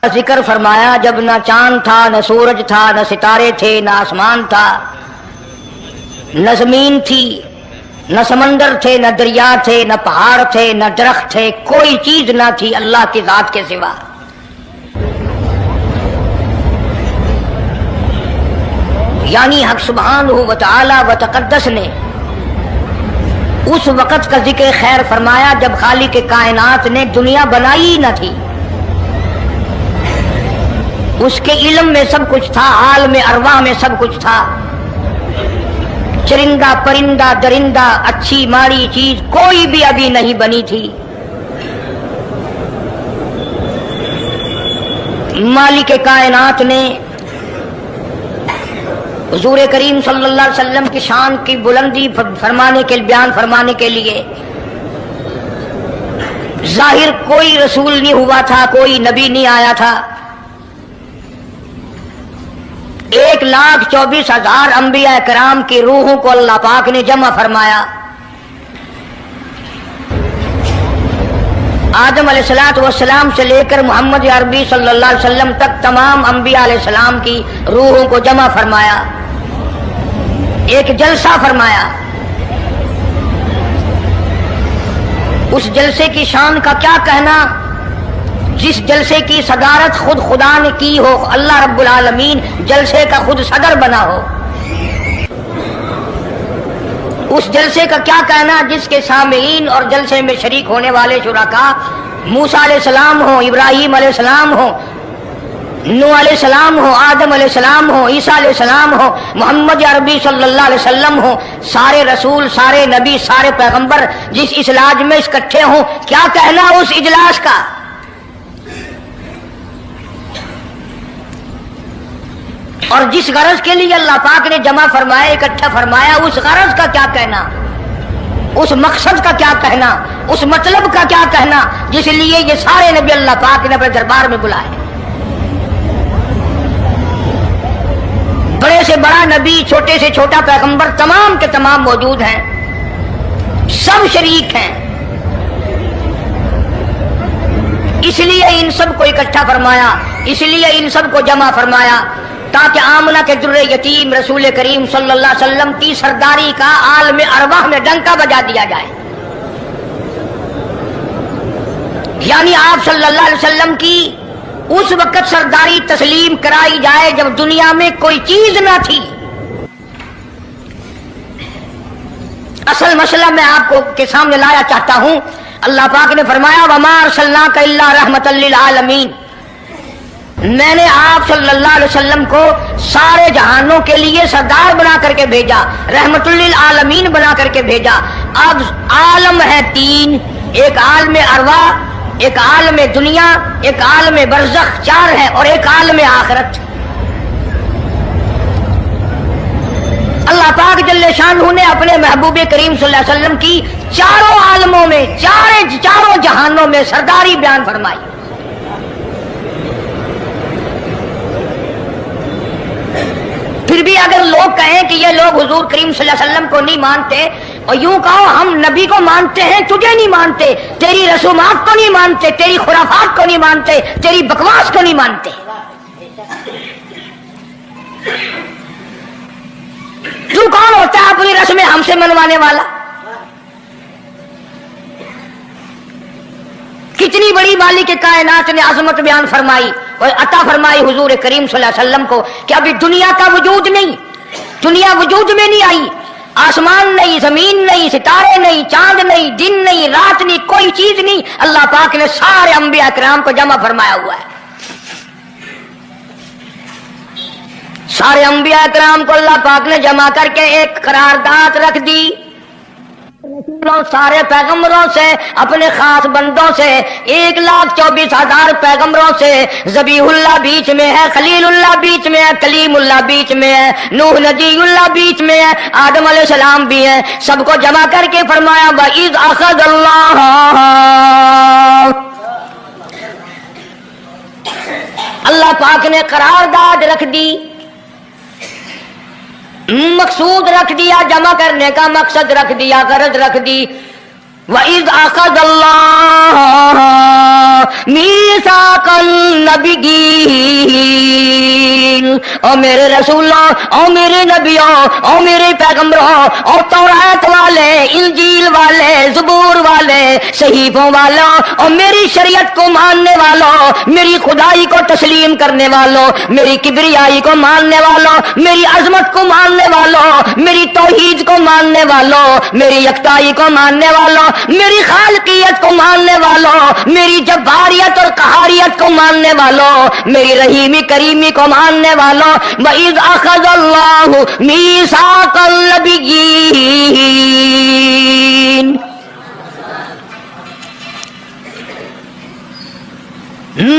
ذکر فرمایا جب نہ چاند تھا نہ سورج تھا نہ ستارے تھے نہ آسمان تھا نہ زمین تھی نہ سمندر تھے نہ دریا تھے نہ پہاڑ تھے نہ درخت تھے، کوئی چیز نہ تھی اللہ کی ذات کے سوا۔ یعنی حق سبحانہ و تعالی و تقدس نے اس وقت کا ذکر خیر فرمایا جب خالق کائنات نے دنیا بنائی نہ تھی، اس کے علم میں سب کچھ تھا، عالم ارواح میں سب کچھ تھا، چرندہ پرندہ درندہ اچھی ماڑی چیز کوئی بھی ابھی نہیں بنی تھی۔ مالک کائنات نے حضور کریم صلی اللہ علیہ وسلم کی شان کی بلندی فرمانے کے بیان فرمانے کے لیے ظاہر کوئی رسول نہیں ہوا تھا، کوئی نبی نہیں آیا تھا، 1,24,000 انبیاء کرام کی روحوں کو اللہ پاک نے جمع فرمایا۔ آدم علیہ السلام سے لے کر محمد عربی صلی اللہ علیہ وسلم تک تمام انبیاء علیہ السلام کی روحوں کو جمع فرمایا، ایک جلسہ فرمایا۔ اس جلسے کی شان کا کیا کہنا، جس جلسے کی صدارت خود خدا نے کی ہو، اللہ رب العالمین جلسے کا خود صدر بنا ہو۔ اس جلسے کا کیا کہنا جس کے سامعین اور جلسے میں شریک ہونے والے شرکاء موسیٰ علیہ السلام ہو، ابراہیم علیہ السلام ہو، نوح علیہ السلام ہو، آدم علیہ السلام ہو، عیسیٰ علیہ السلام ہو، محمد عربی صلی اللہ علیہ وسلم ہو، سارے رسول سارے نبی سارے پیغمبر جس اجلاس میں اکٹھے ہوں، کیا کہنا اس اجلاس کا۔ اور جس غرض کے لیے اللہ پاک نے جمع فرمایا اکٹھا فرمایا، اس غرض کا کیا کہنا، اس مقصد کا کیا کہنا، اس مطلب کا کیا کہنا جس لیے یہ سارے نبی اللہ پاک نے اپنے دربار میں بلائے۔ بڑے سے بڑا نبی چھوٹے سے چھوٹا پیغمبر تمام کے تمام موجود ہیں، سب شریک ہیں، اس لیے ان سب کو اکٹھا فرمایا، اس لیے ان سب کو جمع فرمایا تاکہ آمنہ کے در یتیم رسول کریم صلی اللہ علیہ وسلم کی سرداری کا عالم ارواح میں ڈنکا بجا دیا جائے۔ یعنی آپ صلی اللہ علیہ وسلم کی اس وقت سرداری تسلیم کرائی جائے جب دنیا میں کوئی چیز نہ تھی۔ اصل مسئلہ میں آپ کو کے سامنے لایا چاہتا ہوں، اللہ پاک نے فرمایا وَمَا أَرْسَلْنَاكَ إِلَّا رَحْمَةً لِّلْعَالَمِينَ، میں نے آپ صلی اللہ علیہ وسلم کو سارے جہانوں کے لیے سردار بنا کر کے بھیجا، رحمت للعالمین بنا کر کے بھیجا۔ اب عالم ہے تین، ایک عالم ارواح، ایک عالم دنیا، ایک عالم برزخ، چار ہے، اور ایک عالم آخرت۔ اللہ پاک جل شانہ نے اپنے محبوب کریم صلی اللہ علیہ وسلم کی چاروں عالموں میں چاروں جہانوں میں سرداری بیان فرمائی۔ پھر بھی اگر لوگ کہیں کہ یہ لوگ حضور کریم صلی اللہ علیہ وسلم کو نہیں مانتے، اور یوں کہو ہم نبی کو مانتے ہیں تجھے نہیں مانتے، تیری رسومات کو نہیں مانتے، تیری خرافات کو نہیں مانتے، تیری بکواس کو نہیں مانتے، تو کون ہوتا ہے اپنی رسمیں ہم سے منوانے والا؟ کتنی بڑی مالک کائنات نے عظمت بیان فرمائی اور عطا فرمائی حضور کریم صلی اللہ علیہ وسلم کو کہ ابھی دنیا کا وجود نہیں، دنیا وجود میں نہیں آئی، آسمان نہیں، زمین نہیں، ستارے نہیں، چاند نہیں، دن نہیں، رات نہیں، کوئی چیز نہیں، اللہ پاک نے سارے انبیاء کرام کو جمع فرمایا ہوا ہے۔ سارے انبیاء کرام کو اللہ پاک نے جمع کر کے ایک قرارداد رکھ دی، سارے پیغمبروں سے، اپنے خاص بندوں سے، 1,24,000 پیغمبروں سے، ذبیح اللہ بیچ میں ہے، خلیل اللہ بیچ میں ہے، کلیم اللہ بیچ میں ہے، نوح نجی اللہ بیچ میں ہے، آدم علیہ السلام بھی ہیں، سب کو جمع کر کے فرمایا وَإِذْ أَخَذَ اللَّهُ، اللہ پاک نے قرارداد رکھ دی، مقصود رکھ دیا، جمع کرنے کا مقصد رکھ دیا، غرض رکھ دی، وَإِذْ أَخَذَ اللَّهُ مِيثَاقَ النَّبِيِّينَ، او میرے رسولوں، او میرے نبیوں، او میرے پیغمبروں، اور تورات والے، انجیل والے، زبور والے، صحیفوں والوں، اور میری شریعت کو ماننے والوں، میری خدائی کو تسلیم کرنے والوں، میری کبریائی کو ماننے والوں، میری عظمت کو ماننے والوں، میری توحید کو ماننے والوں، میری یکتائی کو ماننے والوں، میری خالقیت کو ماننے والوں، میری جباریت اور قہاریت کو ماننے والوں، میری رحیمی کریمی کو ماننے والوں، وَإِذْ أَخَذَ اللَّهُ مِيثَاقَ النَّبِيِّينَ،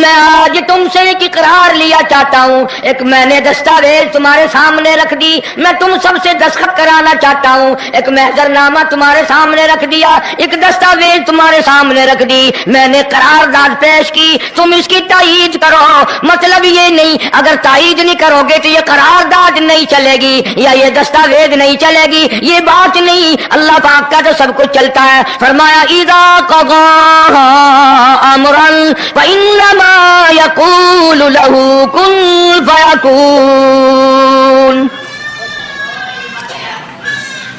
میں آج تم سے ایک اقرار لیا چاہتا ہوں، ایک میں نے دستاویز تمہارے سامنے رکھ دی، میں تم سب سے دستخط کرانا چاہتا ہوں، ایک محضر نامہ تمہارے سامنے رکھ دیا، ایک دستاویز تمہارے سامنے رکھ دی، میں نے قرارداد پیش کی، تم اس کی تائید کرو۔ مطلب یہ نہیں اگر تائید نہیں کرو گے تو یہ قرارداد نہیں چلے گی یا یہ دستاویز نہیں چلے گی، یہ بات نہیں، اللہ پاک کا تو سب کچھ چلتا ہے۔ فرمایا اذا قضى امرا فانما يقول له كن فيكون۔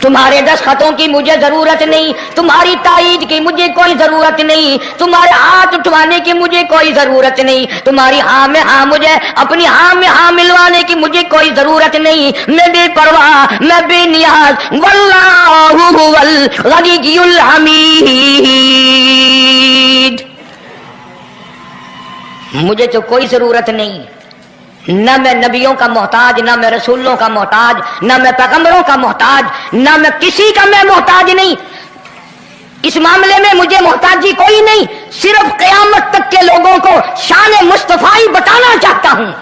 تمہارے دستخطوں کی مجھے ضرورت نہیں، تمہاری تائید کی مجھے کوئی ضرورت نہیں، تمہارے ہاتھ اٹھوانے کی مجھے کوئی ضرورت نہیں، تمہاری ہاں میں ہاں مجھے اپنی ہاں میں ہاں ملوانے کی مجھے کوئی ضرورت نہیں، میں بے پرواہ، میں بے نیاز، واللہ هو الغنی الحمید، مجھے تو کوئی ضرورت نہیں، نہ میں نبیوں کا محتاج، نہ میں رسولوں کا محتاج، نہ میں پیغمبروں کا محتاج، نہ میں کسی کا میں محتاج نہیں، اس معاملے میں مجھے محتاجی کوئی نہیں، صرف قیامت تک کے لوگوں کو شان مصطفی بتانا چاہتا ہوں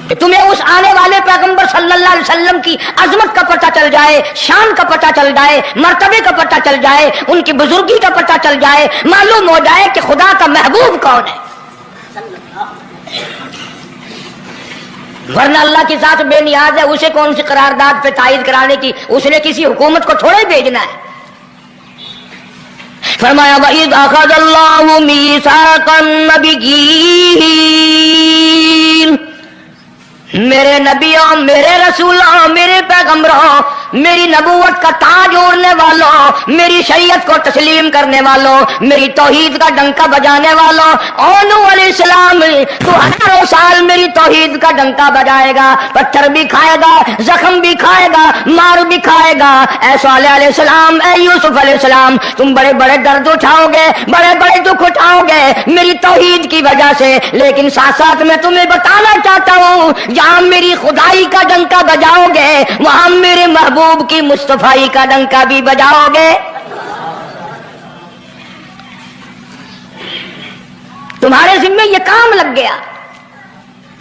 کہ تمہیں اس آنے والے پیغمبر صلی اللہ علیہ وسلم کی عظمت کا پتہ چل جائے، شان کا پتہ چل جائے، مرتبے کا پتہ چل جائے، ان کی بزرگی کا پتہ چل جائے، معلوم ہو جائے کہ خدا کا محبوب کون ہے۔ ورنہ اللہ کے ساتھ بے نیاز ہے، اسے کون سی قرارداد پہ تائید کرانے کی، اس نے کسی حکومت کو تھوڑے بھیجنا ہے۔ فرمایا وَإِذْ أَخَذَ اللَّهُ مِيثَاقَ النَّبِيِّينَ، میرے نبیوں، میرے رسولوں، میرے پیغمبروں، میری نبوت کا تاج اوڑھنے والوں، میری شریعت کو تسلیم کرنے والوں، میری توحید کا ڈنکا بجانے والوں، نوح علیہ السلام تو ہزاروں سال میری توحید کا ڈنکا بجائے گا، پتھر بھی کھائے گا، زخم بھی کھائے گا، مار بھی کھائے گا، اے صالح علیہ السلام، اے یوسف علیہ السلام، تم بڑے بڑے درد اٹھاؤ گے، بڑے بڑے دکھ اٹھاؤ گے میری توحید کی وجہ سے، لیکن ساتھ ساتھ میں تمہیں بتانا چاہتا ہوں جہاں میری خدائی کا ڈنکا بجاؤ گے وہاں میرے محبوب کی مصطفی کا ڈنکا بھی بجاؤ گے۔ تمہارے ذمہ یہ کام لگ گیا،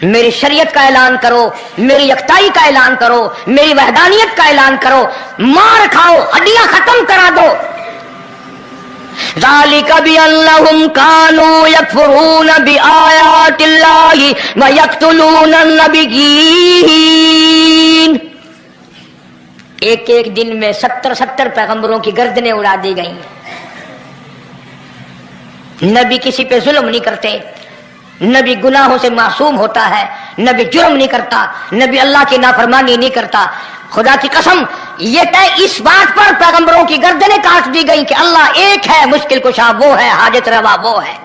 میری شریعت کا اعلان کرو، میری یکتائی کا اعلان کرو، میری وحدانیت کا اعلان کرو، مار کھاؤ، ہڈیاں ختم کرا دو۔ ذالک بأنہم کانوا یکفرون بآیات اللہ ویقتلون النبیین، ایک ایک دن میں 70 پیغمبروں کی گردنیں اڑا دی گئیں۔ نبی کسی پہ ظلم نہیں کرتے، نبی گناہوں سے معصوم ہوتا ہے، نبی جرم نہیں کرتا، نبی اللہ کی نافرمانی نہیں کرتا۔ خدا کی قسم یہ طے اس بات پر پیغمبروں کی گردنیں کاٹ دی گئیں کہ اللہ ایک ہے، مشکل کشا وہ ہے، حاجت روا وہ ہے۔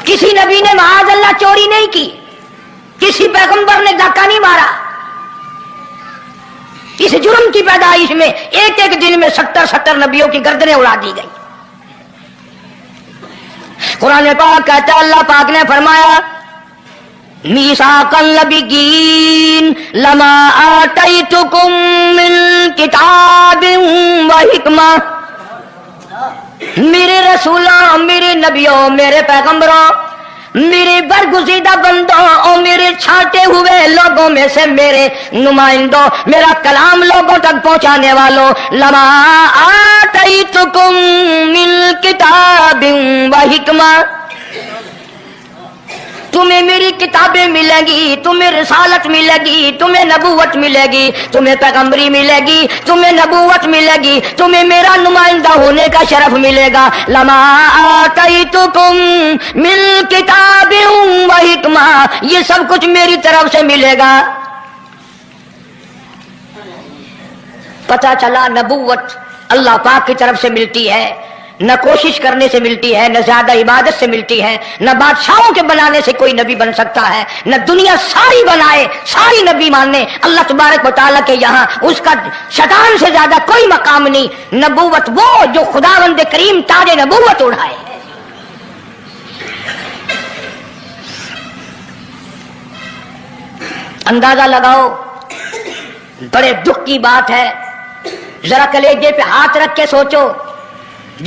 کسی نبی نے معاذ اللہ چوری نہیں کی، کسی پیغمبر نے ڈاکہ نہیں مارا، اس جرم کی پیدائش میں ایک ایک دن میں 70 نبیوں کی گردنیں اڑا دی گئی۔ قرآن پاک کہتا ہے، اللہ پاک نے فرمایا میثاق النبیین لما آتیتکم من کتاب و حکمہ، میرے رسولوں، میرے نبیوں، میرے پیغمبروں، میرے برگزیدہ بندوں اور میرے چھانٹے ہوئے لوگوں میں سے میرے نمائندوں، میرا کلام لوگوں تک پہنچانے والوں، لما آتیتکم من کتاب و حکمہ، تمہیں میری کتابیں ملیں گی، تمہیں رسالت ملے گی، تمہیں نبوت ملے گی، تمہیں پیغمبری ملے گی، تمہیں نبوت ملے گی، تمہیں میرا نمائندہ ہونے کا شرف ملے گا۔ لما آتیتکم من کتاب و حکمہ، یہ سب کچھ میری طرف سے ملے گا۔ پتہ چلا نبوت اللہ پاک کی طرف سے ملتی ہے، نہ کوشش کرنے سے ملتی ہے، نہ زیادہ عبادت سے ملتی ہے، نہ بادشاہوں کے بنانے سے کوئی نبی بن سکتا ہے، نہ دنیا ساری بنائے ساری نبی ماننے اللہ تبارک و تعالیٰ کے یہاں اس کا شیطان سے زیادہ کوئی مقام نہیں۔ نبوت وہ جو خداوند کریم تاج نبوت اڑھائے۔ اندازہ لگاؤ، بڑے دکھ کی بات ہے، ذرا کلیجے پہ ہاتھ رکھ کے سوچو،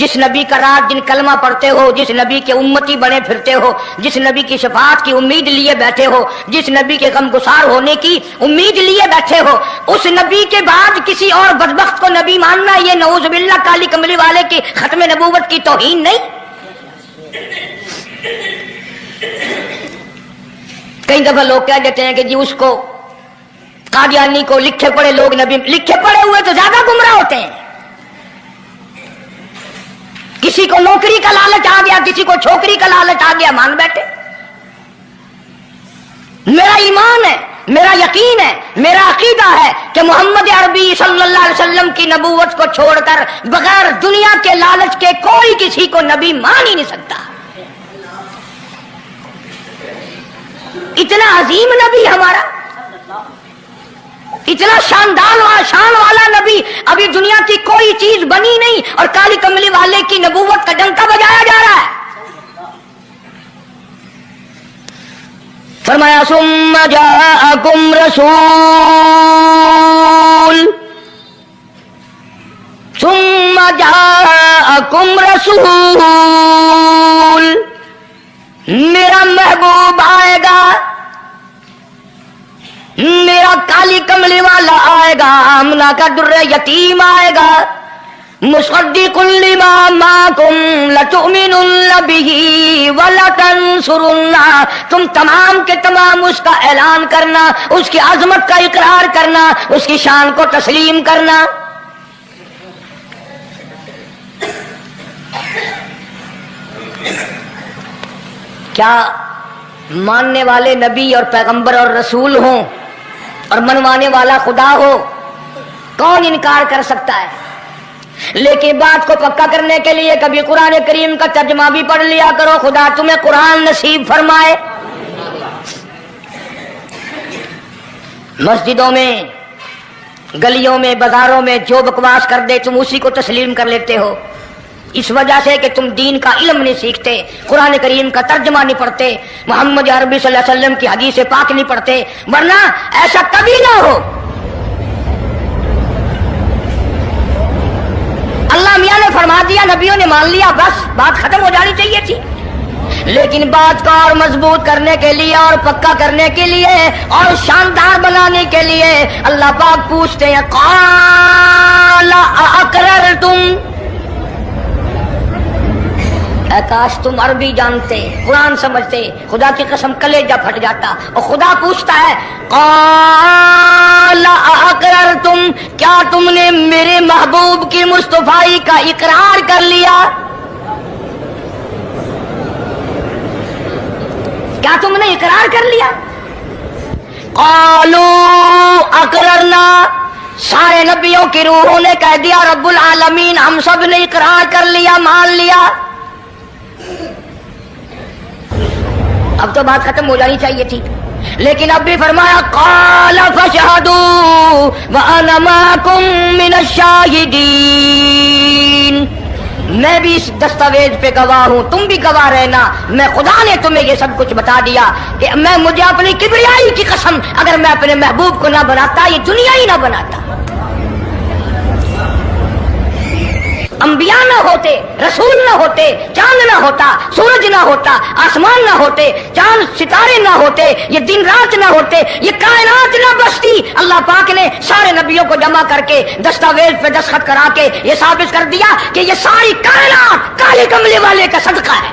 جس نبی کا رات دن کلمہ پڑھتے ہو، جس نبی کے امتی بنے پھرتے ہو، جس نبی کی شفاعت کی امید لیے بیٹھے ہو، جس نبی کے غم گسار ہونے کی امید لیے بیٹھے ہو، اس نبی کے بعد کسی اور بدبخت کو نبی ماننا یہ نعوذ باللہ کالی کملی والے کی ختم نبوت کی توہین نہیں؟ کئی دفعہ لوگ کہہ دیتے ہیں کہ جی اس کو قادیانی کو لکھے پڑھے لوگ نبی، لکھے پڑھے ہوئے تو زیادہ گمراہ ہوتے ہیں۔ کسی کو نوکری کا لالچ آ گیا، کسی کو چھوکری کا لالچ آ گیا، مان بیٹھے۔ میرا ایمان ہے، میرا یقین ہے، میرا عقیدہ ہے کہ محمد عربی صلی اللہ علیہ وسلم کی نبوت کو چھوڑ کر بغیر دنیا کے لالچ کے کوئی کسی کو نبی مان ہی نہیں سکتا۔ اتنا عظیم نبی ہمارا، اتنا شان والا نبی، ابھی دنیا کی کوئی چیز بنی نہیں اور کالی کملی والے کی نبوت کا ڈنکا بجایا جا رہا ہے۔ فرمایا ثم جاءکم رسول، میرا محبوب آئے گا، میرا کالی کملی والا آئے گا، آمنہ کا در یتیم آئے گا، مصدق لما معکم لتؤمنن بہ ولتنصرن، تم تمام کے تمام اس کا اعلان کرنا، اس کی عظمت کا اقرار کرنا، اس کی شان کو تسلیم کرنا۔ کیا ماننے والے نبی اور پیغمبر اور رسول ہوں اور منوانے والا خدا ہو؟ کون انکار کر سکتا ہے؟ لیکن بات کو پکا کرنے کے لیے کبھی قرآن کریم کا ترجمہ بھی پڑھ لیا کرو، خدا تمہیں قرآن نصیب فرمائے۔ مسجدوں میں، گلیوں میں، بازاروں میں جو بکواس کر دے تم اسی کو تسلیم کر لیتے ہو، اس وجہ سے کہ تم دین کا علم نہیں سیکھتے، قرآن کریم کا ترجمہ نہیں پڑھتے، محمد عربی صلی اللہ علیہ وسلم کی حدیث پاک نہیں پڑھتے، ورنہ ایسا کبھی نہ ہو۔ اللہ میاں نے فرما دیا، نبیوں نے مان لیا، بس بات ختم ہو جانی چاہیے تھی۔ لیکن بات کو اور مضبوط کرنے کے لیے اور پکا کرنے کے لیے اور شاندار بنانے کے لیے اللہ پاک پوچھتے ہیں قال اقررتم، اے کاش تم عربی جانتے، قرآن سمجھتے، خدا کی قسم کلیجہ پھٹ جاتا۔ اور خدا پوچھتا ہے قال اقررتم، کیا تم نے میرے محبوب کی مصطفائی کا اقرار کر لیا؟ کیا تم نے اقرار کر لیا؟ قالوا اقررنا، سارے نبیوں کی روحوں نے کہہ دیا رب العالمین ہم سب نے اقرار کر لیا، مان لیا۔ اب تو بات ختم ہو جانی چاہیے تھی، لیکن اب بھی فرمایا قال فاشهدوا وانا معكم من الشاهدين، میں بھی اس دستاویز پہ گواہ ہوں، تم بھی گواہ رہنا، میں خدا نے تمہیں یہ سب کچھ بتا دیا کہ مجھے اپنی کبریائی کی قسم اگر میں اپنے محبوب کو نہ بناتا یہ دنیا ہی نہ بناتا۔ انبیاء نہ ہوتے، رسول نہ ہوتے، چاند نہ ہوتا، سورج نہ ہوتا، آسمان نہ ہوتے، چاند ستارے نہ ہوتے، یہ دن رات نہ ہوتے، یہ کائنات نہ بستی، اللہ پاک نے سارے نبیوں کو جمع کر کے دستاویز پہ دستخط کرا کے یہ ثابت کر دیا کہ یہ ساری کائنات کالے کملے والے کا صدقہ ہے۔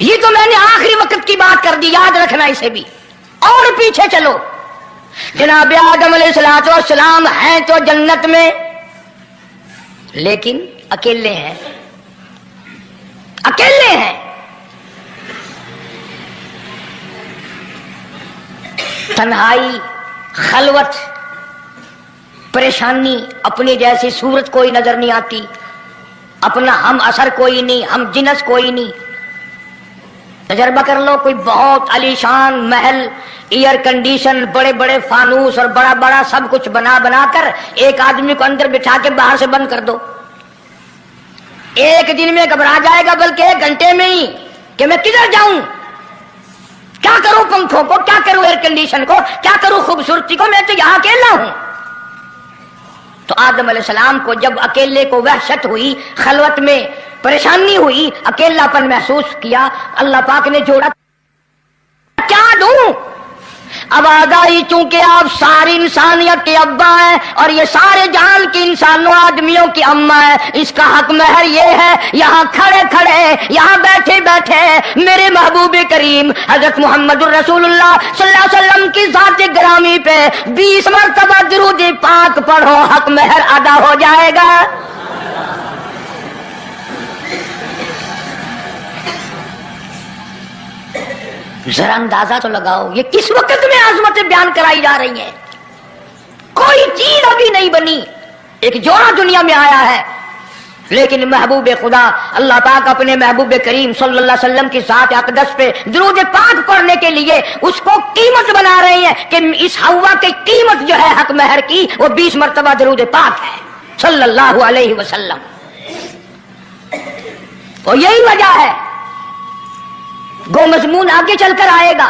یہ تو میں نے آخری وقت کی بات کر دی، یاد رکھنا اسے بھی۔ اور پیچھے چلو، جناب آدم علیہ الصلوۃ والسلام ہیں تو جنت میں، لیکن اکیلے ہیں، اکیلے ہیں۔ تنہائی، خلوت، پریشانی، اپنی جیسی صورت کوئی نظر نہیں آتی، اپنا ہم اثر کوئی نہیں، ہم جنس کوئی نہیں۔ تجربہ کر لو، کوئی بہت علی شان محل، ایئر کنڈیشن، بڑے بڑے فانوس اور بڑا بڑا سب کچھ بنا بنا کر ایک آدمی کو اندر بٹھا کے باہر سے بند کر دو، ایک دن میں گھبرا جائے گا، بلکہ ایک گھنٹے میں ہی، کہ میں کدھر جاؤں، کیا کروں پنکھوں کو، کیا کروں ایئر کنڈیشن کو، کیا کروں خوبصورتی کو، میں تو یہاں اکیلا ہوں۔ تو آدم علیہ السلام کو جب اکیلے کو وحشت ہوئی، خلوت میں پریشانی ہوئی، اکیلا پن محسوس کیا، اللہ پاک نے جوڑا، کیا دوں؟ آواز آئی، چونکہ آپ ساری انسانیت کے ابا ہیں اور یہ سارے جہان کی انسانوں آدمیوں کی اماں ہے، اس کا حق مہر یہ ہے، یہاں کھڑے کھڑے، یہاں بیٹھے بیٹھے میرے محبوب کریم حضرت محمد الرسول اللہ صلی اللہ علیہ وسلم کی ذات گرامی پہ 20 مرتبہ درود پاک پڑھو، حق مہر ادا ہو جائے گا۔ ذرا اندازہ تو لگاؤ، یہ کس وقت میں عظمتیں بیان کرائی جا رہی ہیں، کوئی چیز ابھی نہیں بنی، ایک جوڑا دنیا میں آیا ہے، لیکن محبوب خدا اللہ پاک اپنے محبوب کریم صلی اللہ علیہ وسلم کی ذات اقدس پہ درود پاک پڑھنے کے لیے اس کو قیمت بنا رہے ہیں کہ اس ہوا کی قیمت جو ہے حق مہر کی، وہ 20 مرتبہ درود پاک ہے صلی اللہ علیہ وسلم۔ اور یہی وجہ ہے، گو مضمون آگے چل کر آئے گا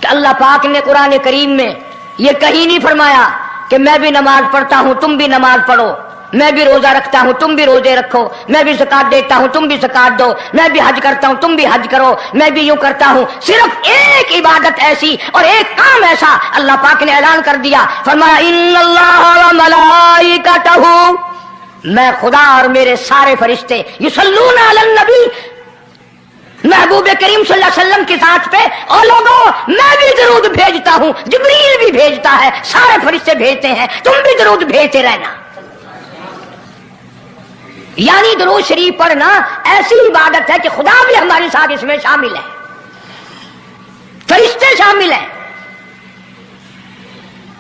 کہ اللہ پاک نے قرآن کریم میں یہ کہیں نہیں فرمایا کہ میں بھی نماز پڑھتا ہوں تم بھی نماز پڑھو، میں بھی روزہ رکھتا ہوں تم بھی روزے رکھو، میں بھی زکات دیتا ہوں تم بھی زکات دو، میں بھی حج کرتا ہوں تم بھی حج کرو، میں بھی یوں کرتا ہوں۔ صرف ایک عبادت ایسی اور ایک کام ایسا اللہ پاک نے اعلان کر دیا، فرمایا ان اللہ وملائکتہ، میں خدا اور میرے سارے فرشتے یصلون علی النبی، محبوب کریم صلی اللہ علیہ وسلم کی ذات پہ، اور لوگوں میں بھی درود بھیجتا ہوں، جبریل بھی بھیجتا ہے، سارے فرشتے بھیجتے ہیں، تم بھی درود بھیجتے رہنا۔ یعنی درود شریف پڑھنا ایسی عبادت ہے کہ خدا بھی ہمارے ساتھ اس میں شامل ہے، فرشتے شامل ہیں۔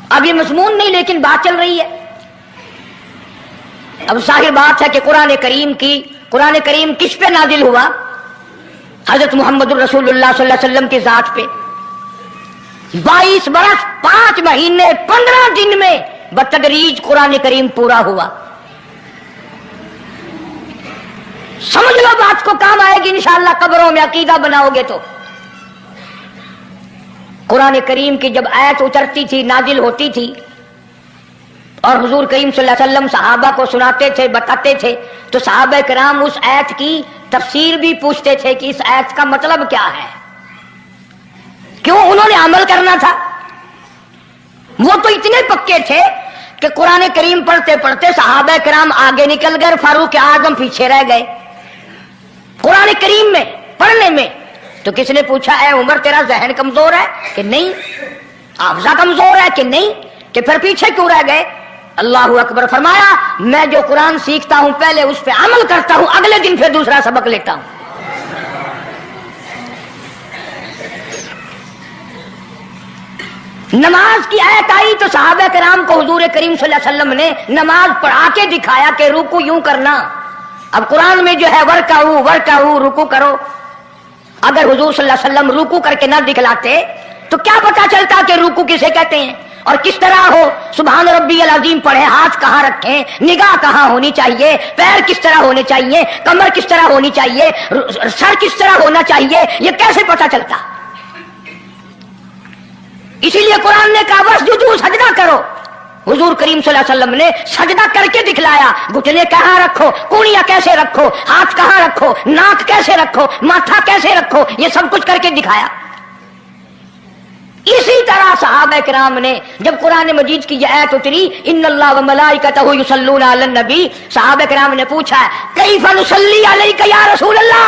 اب یہ مضمون نہیں، لیکن بات چل رہی ہے۔ اب ظاہر بات ہے کہ قرآن کریم کس پہ نازل ہوا؟ حضرت محمد الرسول اللہ صلی اللہ علیہ وسلم کی ذات پہ 22 برس 5 مہینے 15 دن میں بتدریج قرآن کریم پورا ہوا۔ سمجھ لو بات کو، کام آئے گی انشاءاللہ قبروں میں عقیدہ بناؤ گے تو۔ قرآن کریم کی جب آیت اترتی تھی، نازل ہوتی تھی، اور حضور کریم صلی اللہ علیہ وسلم صحابہ کو سناتے تھے، بتاتے تھے، تو صحابہ کرام اس آیت کی تفسیر بھی پوچھتے تھے کہ اس آیت کا مطلب کیا ہے، کیوں انہوں نے عمل کرنا تھا۔ وہ تو اتنے پکے تھے کہ قرآن کریم پڑھتے پڑھتے صحابہ کرام آگے نکل گئے، فاروق اعظم پیچھے رہ گئے قرآن کریم میں پڑھنے میں۔ تو کس نے پوچھا، اے عمر تیرا ذہن کمزور ہے کہ نہیں، حافظہ کمزور ہے کہ نہیں، کہ پھر پیچھے کیوں رہ گئے؟ اللہ اکبر، فرمایا میں جو قرآن سیکھتا ہوں پہلے اس پہ عمل کرتا ہوں، اگلے دن پھر دوسرا سبق لیتا ہوں۔ نماز کی آیت آئی تو صحابہ کرام کو حضور کریم صلی اللہ علیہ وسلم نے نماز پڑھا کے دکھایا کہ رکوع یوں کرنا۔ اب قرآن میں جو ہے ورکعوا رکوع کرو، اگر حضور صلی اللہ علیہ وسلم رکوع کر کے نہ دکھلاتے تو کیا پتا چلتا کہ رکوع کسے کہتے ہیں اور کس طرح ہو۔ سبحان ربی العظیم پڑھے، ہاتھ کہاں رکھیں، نگاہ کہاں ہونی چاہیے، پیر کس طرح ہونے چاہیے، کمر کس طرح ہونی چاہیے، سر کس طرح ہونا چاہیے، یہ کیسے پتا چلتا؟ اسی لیے قرآن نے کہا واسجدوا، سجدہ کرو۔ حضور کریم صلی اللہ علیہ وسلم نے سجدہ کر کے دکھلایا، گھٹنے کہاں رکھو، کونیاں کیسے رکھو، ہاتھ کہاں رکھو، ناک کیسے رکھو، ماتھا کیسے رکھو، یہ سب کچھ کر کے دکھایا۔ اسی طرح صحابہ کرام نے جب قرآن مجید کی یہ آیت اتری ان اللہ وملائکتہ یصلون علی النبی، صحابہ کرام نے پوچھا کیف نصلی علیک یا رسول اللہ،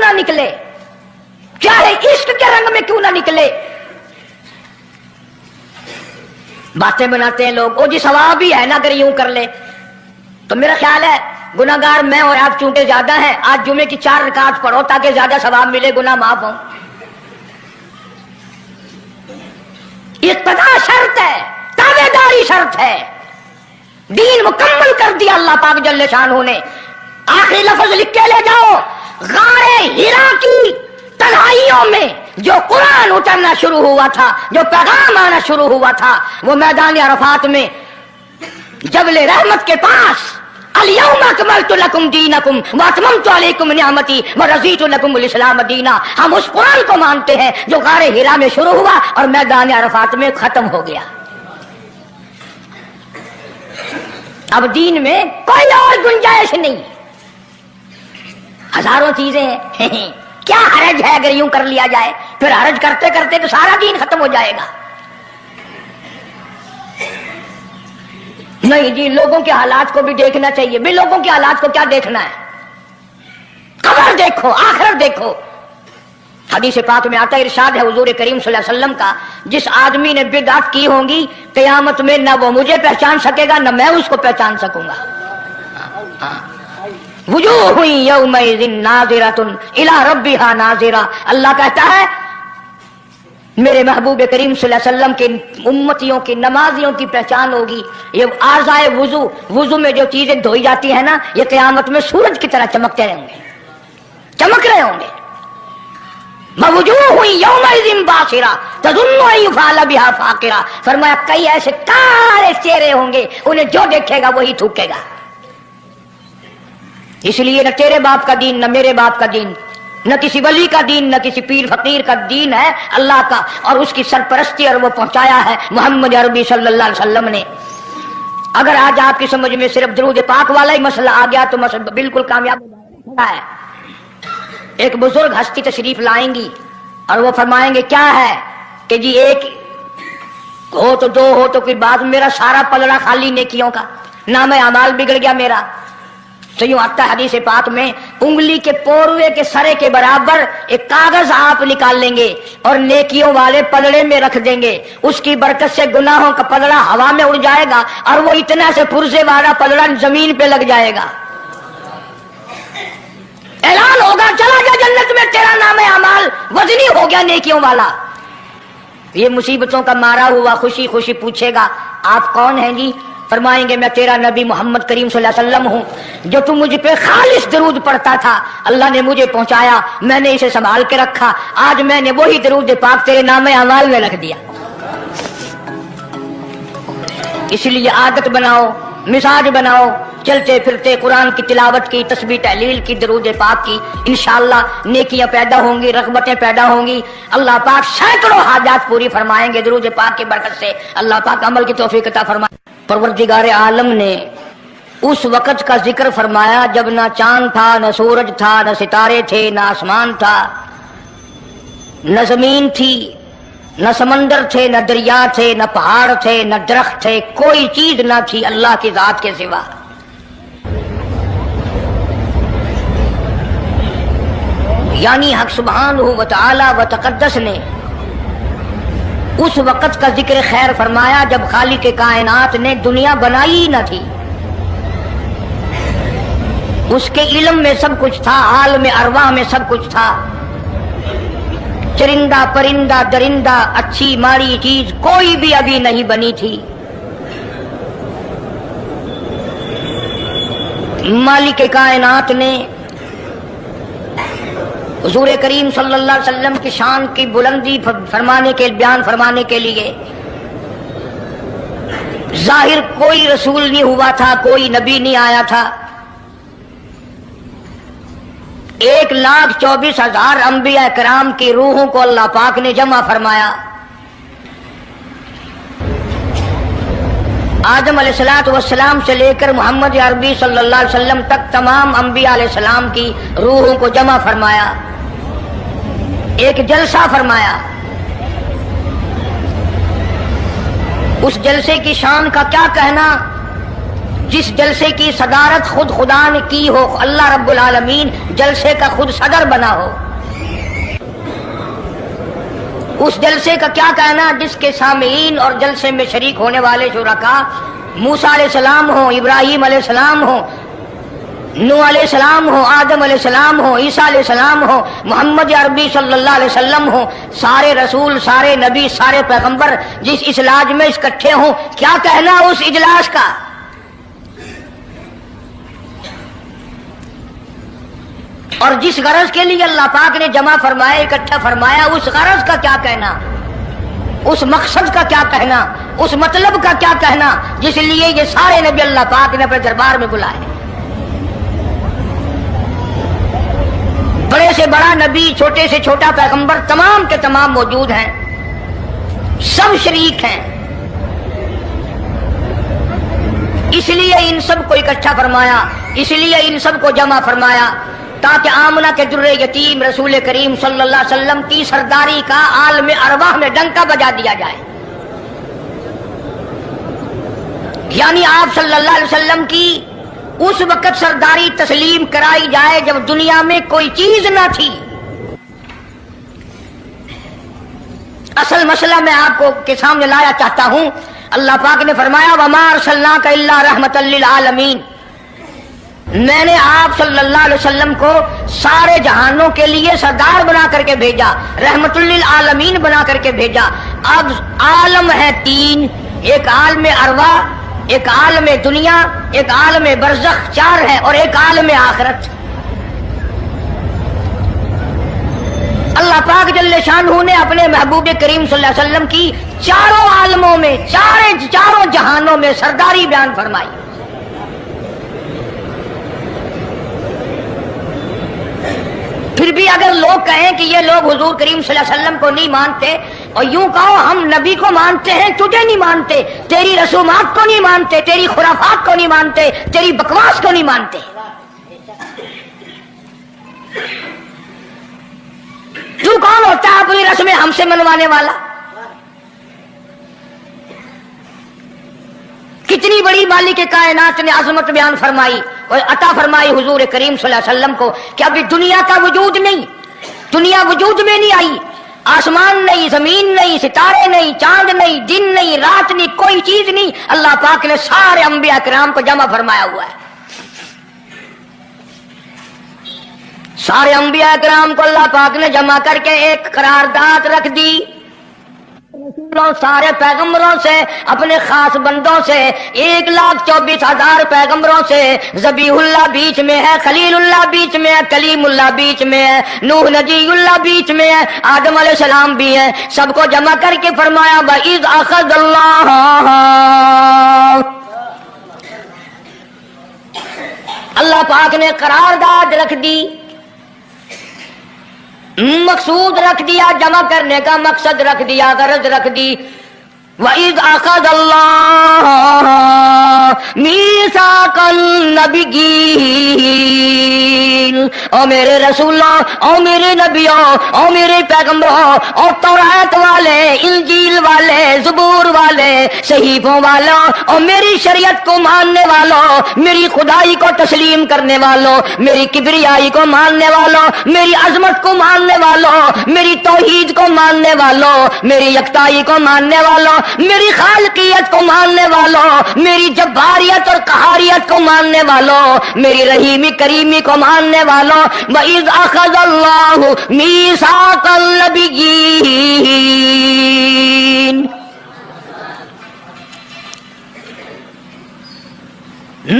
نہ نکلے، چاہے عشق کے رنگ میں کیوں نہ نکلے. باتیں بناتے ہیں لوگ، او جی ثواب بھی ہے نا اگر یوں کر لے. تو میرا خیال ہے گناہگار میں اور آپ چونکہ زیادہ ہیں، آج جمعے کی 4 رکعت پڑھو تاکہ زیادہ ثواب ملے، گناہ معاف ہوں. اقتداء شرط ہے، تابع داری شرط ہے. دین مکمل کر دیا اللہ پاک جل شانہ نے. آخری لفظ لکھ کے لے جاؤ، غار حرا کی تنہائیوں میں جو قرآن اترنا شروع ہوا تھا، جو پیغام آنا شروع ہوا تھا، وہ میدان عرفات میں جبل رحمت کے پاس الیوم اکملت لکم دینکم واتممت علیکم نعمتی ورضیت لکم الاسلام دینا. ہم اس قرآن کو مانتے ہیں جو غار حرا میں شروع ہوا اور میدان عرفات میں ختم ہو گیا. اب دین میں کوئی اور گنجائش نہیں، ہزاروں چیزیں ہیں. کیا حرج ہے اگر یوں کر لیا جائے؟ پھر حرج کرتے کرتے تو سارا دین ختم ہو جائے گا. نہیں جی، لوگوں کے حالات کو بھی دیکھنا چاہیے. بھی لوگوں کے حالات کو کیا دیکھنا ہے؟ قبر دیکھو، آخرت دیکھو. حدیث پاک میں آتا ہے، ارشاد ہے حضور کریم صلی اللہ علیہ وسلم کا، جس آدمی نے بدعت کی ہوں گی قیامت میں نہ وہ مجھے پہچان سکے گا نہ میں اس کو پہچان سکوں گا. وجوہ یومئذ ناظرۃ الی ربھا ناظرہ. اللہ کہتا ہے میرے محبوب کریم صلی اللہ علیہ وسلم کے امتیوں کی نمازیوں کی پہچان ہوگی. یہ اعضائے وضو میں جو چیزیں دھوئی جاتی ہیں نا، یہ قیامت میں سورج کی طرح چمکتے رہیں گے، چمک رہے ہوں گے. وجوہ یومئذ باسرہ تظن ان یفعل بها فاقرہ. فرمایا کئی ایسے کالے چہرے ہوں گے، انہیں جو دیکھے گا وہی تھوکے گا. اس لیے نہ تیرے باپ کا دین، نہ میرے باپ کا دین، نہ کسی ولی کا دین، نہ کسی پیر فقیر کا دین ہے اللہ کا، اور اس کی سرپرستی اور وہ پہنچایا ہے محمد عربی صلی اللہ علیہ وسلم نے. اگر آج آپ کی سمجھ میں صرف درود پاک والا ہی مسئلہ آ گیا تو مسئلہ بالکل کامیاب ہو جائے گا. ایک بزرگ ہستی تشریف لائیں گی اور وہ فرمائیں گے کیا ہے کہ جی ایک ہو تو دو ہو تو کوئی بات، میرا سارا پلڑا خالی نیکیوں کا، نام اعمال بگڑ گیا میرا. تو یوں آتا ہے حدیث پاک میں، انگلی کے پوروے کے سرے کے برابر ایک کاغذ آپ نکال لیں گے اور نیکیوں والے پلڑے میں رکھ دیں گے. اس کی برکت سے گناہوں کا پلڑا ہوا میں اڑ جائے گا اور وہ اتنا سے پرزے والا پلڑا زمین پہ لگ جائے گا. اعلان ہوگا چلا جا جنت میں، تیرا نام اعمال وزنی ہو گیا نیکیوں والا. یہ مصیبتوں کا مارا ہوا خوشی خوشی پوچھے گا آپ کون ہیں جی؟ فرمائیں گے میں تیرا نبی محمد کریم صلی اللہ علیہ وسلم ہوں، جو تم مجھ پہ خالص درود پڑھتا تھا، اللہ نے مجھے پہنچایا، میں نے اسے سنبھال کے رکھا، آج میں نے وہی درود پاک تیرے نام اعمال میں رکھ دیا. اس لیے عادت بناؤ، مزاج بناؤ، چلتے پھرتے قرآن کی تلاوت کی، تسبیح تحلیل کی، درود پاک کی. انشاءاللہ نیکیاں پیدا ہوں گی، رغبتیں پیدا ہوں گی. اللہ پاک سینکڑوں حاجات پوری فرمائیں گے درود پاک کی برکت سے. اللہ پاک عمل کی توفیق عطا فرمائے. پروردگار عالم نے اس وقت کا ذکر فرمایا جب نہ چاند تھا، نہ سورج تھا، نہ ستارے تھے، نہ آسمان تھا، نہ زمین تھی، نہ سمندر تھے، نہ دریا تھے، نہ پہاڑ تھے، نہ درخت تھے، کوئی چیز نہ تھی اللہ کی ذات کے سوا. یعنی حق سبحانہ و تعالی و تقدس نے اس وقت کا ذکر خیر فرمایا جب خالق کائنات نے دنیا بنائی نہ تھی. اس کے علم میں سب کچھ تھا، عالم ارواح میں سب کچھ تھا. چرندہ پرندہ درندہ، اچھی ماڑی چیز کوئی بھی ابھی نہیں بنی تھی. مالک کائنات نے حضور کریم صلی اللہ علیہ وسلم کی شان کی بلندی فرمانے کے بیان فرمانے کے لیے ظاہر کوئی رسول نہیں ہوا تھا، کوئی نبی نہیں آیا تھا. 1,24,000 انبیاء کرام کی روحوں کو اللہ پاک نے جمع فرمایا. آدم علیہ السلام سے لے کر محمد عربی صلی اللہ علیہ وسلم تک تمام انبیاء علیہ السلام کی روحوں کو جمع فرمایا، ایک جلسہ فرمایا. اس جلسے کی شان کا کیا کہنا، جس جلسے کی صدارت خود خدا نے کی ہو، اللہ رب العالمین جلسے کا خود صدر بنا ہو، اس جلسے کا کیا کہنا جس کے سامعین اور جلسے میں شریک ہونے والے شرکاء موسیٰ علیہ السلام ہوں، ابراہیم علیہ السلام ہوں، نوح علیہ السلام ہو، آدم علیہ السلام ہو، عیسیٰ علیہ السلام ہو، محمد عربی صلی اللہ علیہ وسلم ہو، سارے رسول، سارے نبی، سارے پیغمبر جس اجلاس میں اکٹھے ہوں، کیا کہنا اس اجلاس کا؟ اور جس غرض کے لیے اللہ پاک نے جمع فرمایا، اکٹھا فرمایا، اس غرض کا کیا کہنا، اس مقصد کا کیا کہنا، اس مطلب کا کیا کہنا جس لیے یہ سارے نبی اللہ پاک نے اپنے دربار میں بلائے۔ بڑے سے بڑا نبی، چھوٹے سے چھوٹا پیغمبر، تمام کے تمام موجود ہیں، سب شریک ہیں، اس لیے ان سب کو اکٹھا فرمایا، اس لیے ان سب کو جمع فرمایا تاکہ آمنہ کے در یتیم رسول کریم صلی اللہ علیہ وسلم کی سرداری کا عالم ارواح میں ڈنکا بجا دیا جائے، یعنی آپ صلی اللہ علیہ وسلم کی اس وقت سرداری تسلیم کرائی جائے جب دنیا میں کوئی چیز نہ تھی۔ اصل مسئلہ میں آپ کو کے سامنے لایا چاہتا ہوں، اللہ پاک نے فرمایا وَمَا أَرْسَلْنَاكَ إِلَّا رَحْمَةً لِّلْعَالَمِينَ، میں نے آپ صلی اللہ علیہ وسلم کو سارے جہانوں کے لیے سردار بنا کر کے بھیجا، رحمت للعالمین بنا کر کے بھیجا۔ اب عالم ہے تین، ایک عالم ارواح، ایک عالم دنیا، ایک عالم برزخ، چار ہے، اور ایک عالم آخرت۔ اللہ پاک جل شانہ نے اپنے محبوب کریم صلی اللہ علیہ وسلم کی چاروں عالموں میں، چاروں جہانوں میں سرداری بیان فرمائی۔ پھر بھی اگر لوگ کہیں کہ یہ لوگ حضور کریم صلی اللہ علیہ وسلم کو نہیں مانتے، اور یوں کہو ہم نبی کو مانتے ہیں، تجھے نہیں مانتے، تیری رسومات کو نہیں مانتے، تیری خرافات کو نہیں مانتے، تیری بکواس کو نہیں مانتے، تو کون ہوتا ہے اپنی رسمیں ہم سے منوانے والا؟ کتنی بڑی مالک کائنات نے عظمت بیان فرمائی اور عطا فرمائی حضور کریم صلی اللہ علیہ وسلم کو کہ ابھی دنیا کا وجود نہیں، دنیا وجود میں نہیں آئی، آسمان نہیں، زمین نہیں، ستارے نہیں، چاند نہیں، دن نہیں، رات نہیں، کوئی چیز نہیں، اللہ پاک نے سارے انبیاء کرام کو جمع فرمایا ہوا ہے۔ سارے انبیاء کرام کو اللہ پاک نے جمع کر کے ایک قرارداد رکھ دی، سارے پیغمبروں سے، اپنے خاص بندوں سے، 1,24,000 پیغمبروں سے، ذبیح اللہ بیچ میں ہے، خلیل اللہ بیچ میں ہے، کلیم اللہ بیچ میں ہے، نوح نجی اللہ بیچ میں ہے، آدم علیہ السلام بھی ہے، سب کو جمع کر کے فرمایا وَإِذْ أَخَذَ اللَّهُ، اللہ پاک نے قرارداد رکھ دی، مقصود رکھ دیا، جمع کرنے کا مقصد رکھ دیا، غرض رکھ دی۔ وَإِذْ أَخَذَ اللَّهُ مِيثَاقَ النَّبِيِّينَ، او میرے رسولوں، او میرے نبیوں، او میرے پیغمبروں، او تورات والے، انجیل والے، زبور والے، صحیفوں والوں، او میری شریعت کو ماننے والوں، میری خدائی کو تسلیم کرنے والوں، میری کبریائی کو ماننے والوں، میری عظمت کو ماننے والوں، میری توحید کو ماننے والوں، میری یکتائی کو ماننے والوں، میری خالقیت کو ماننے والوں، میری جباریت اور قہاریت کو ماننے والوں، میری رحیمی کریمی کو ماننے والوں، وَإِذْ أَخَذَ اللَّهُ مِيثَاقَ النَّبِيِّينَ،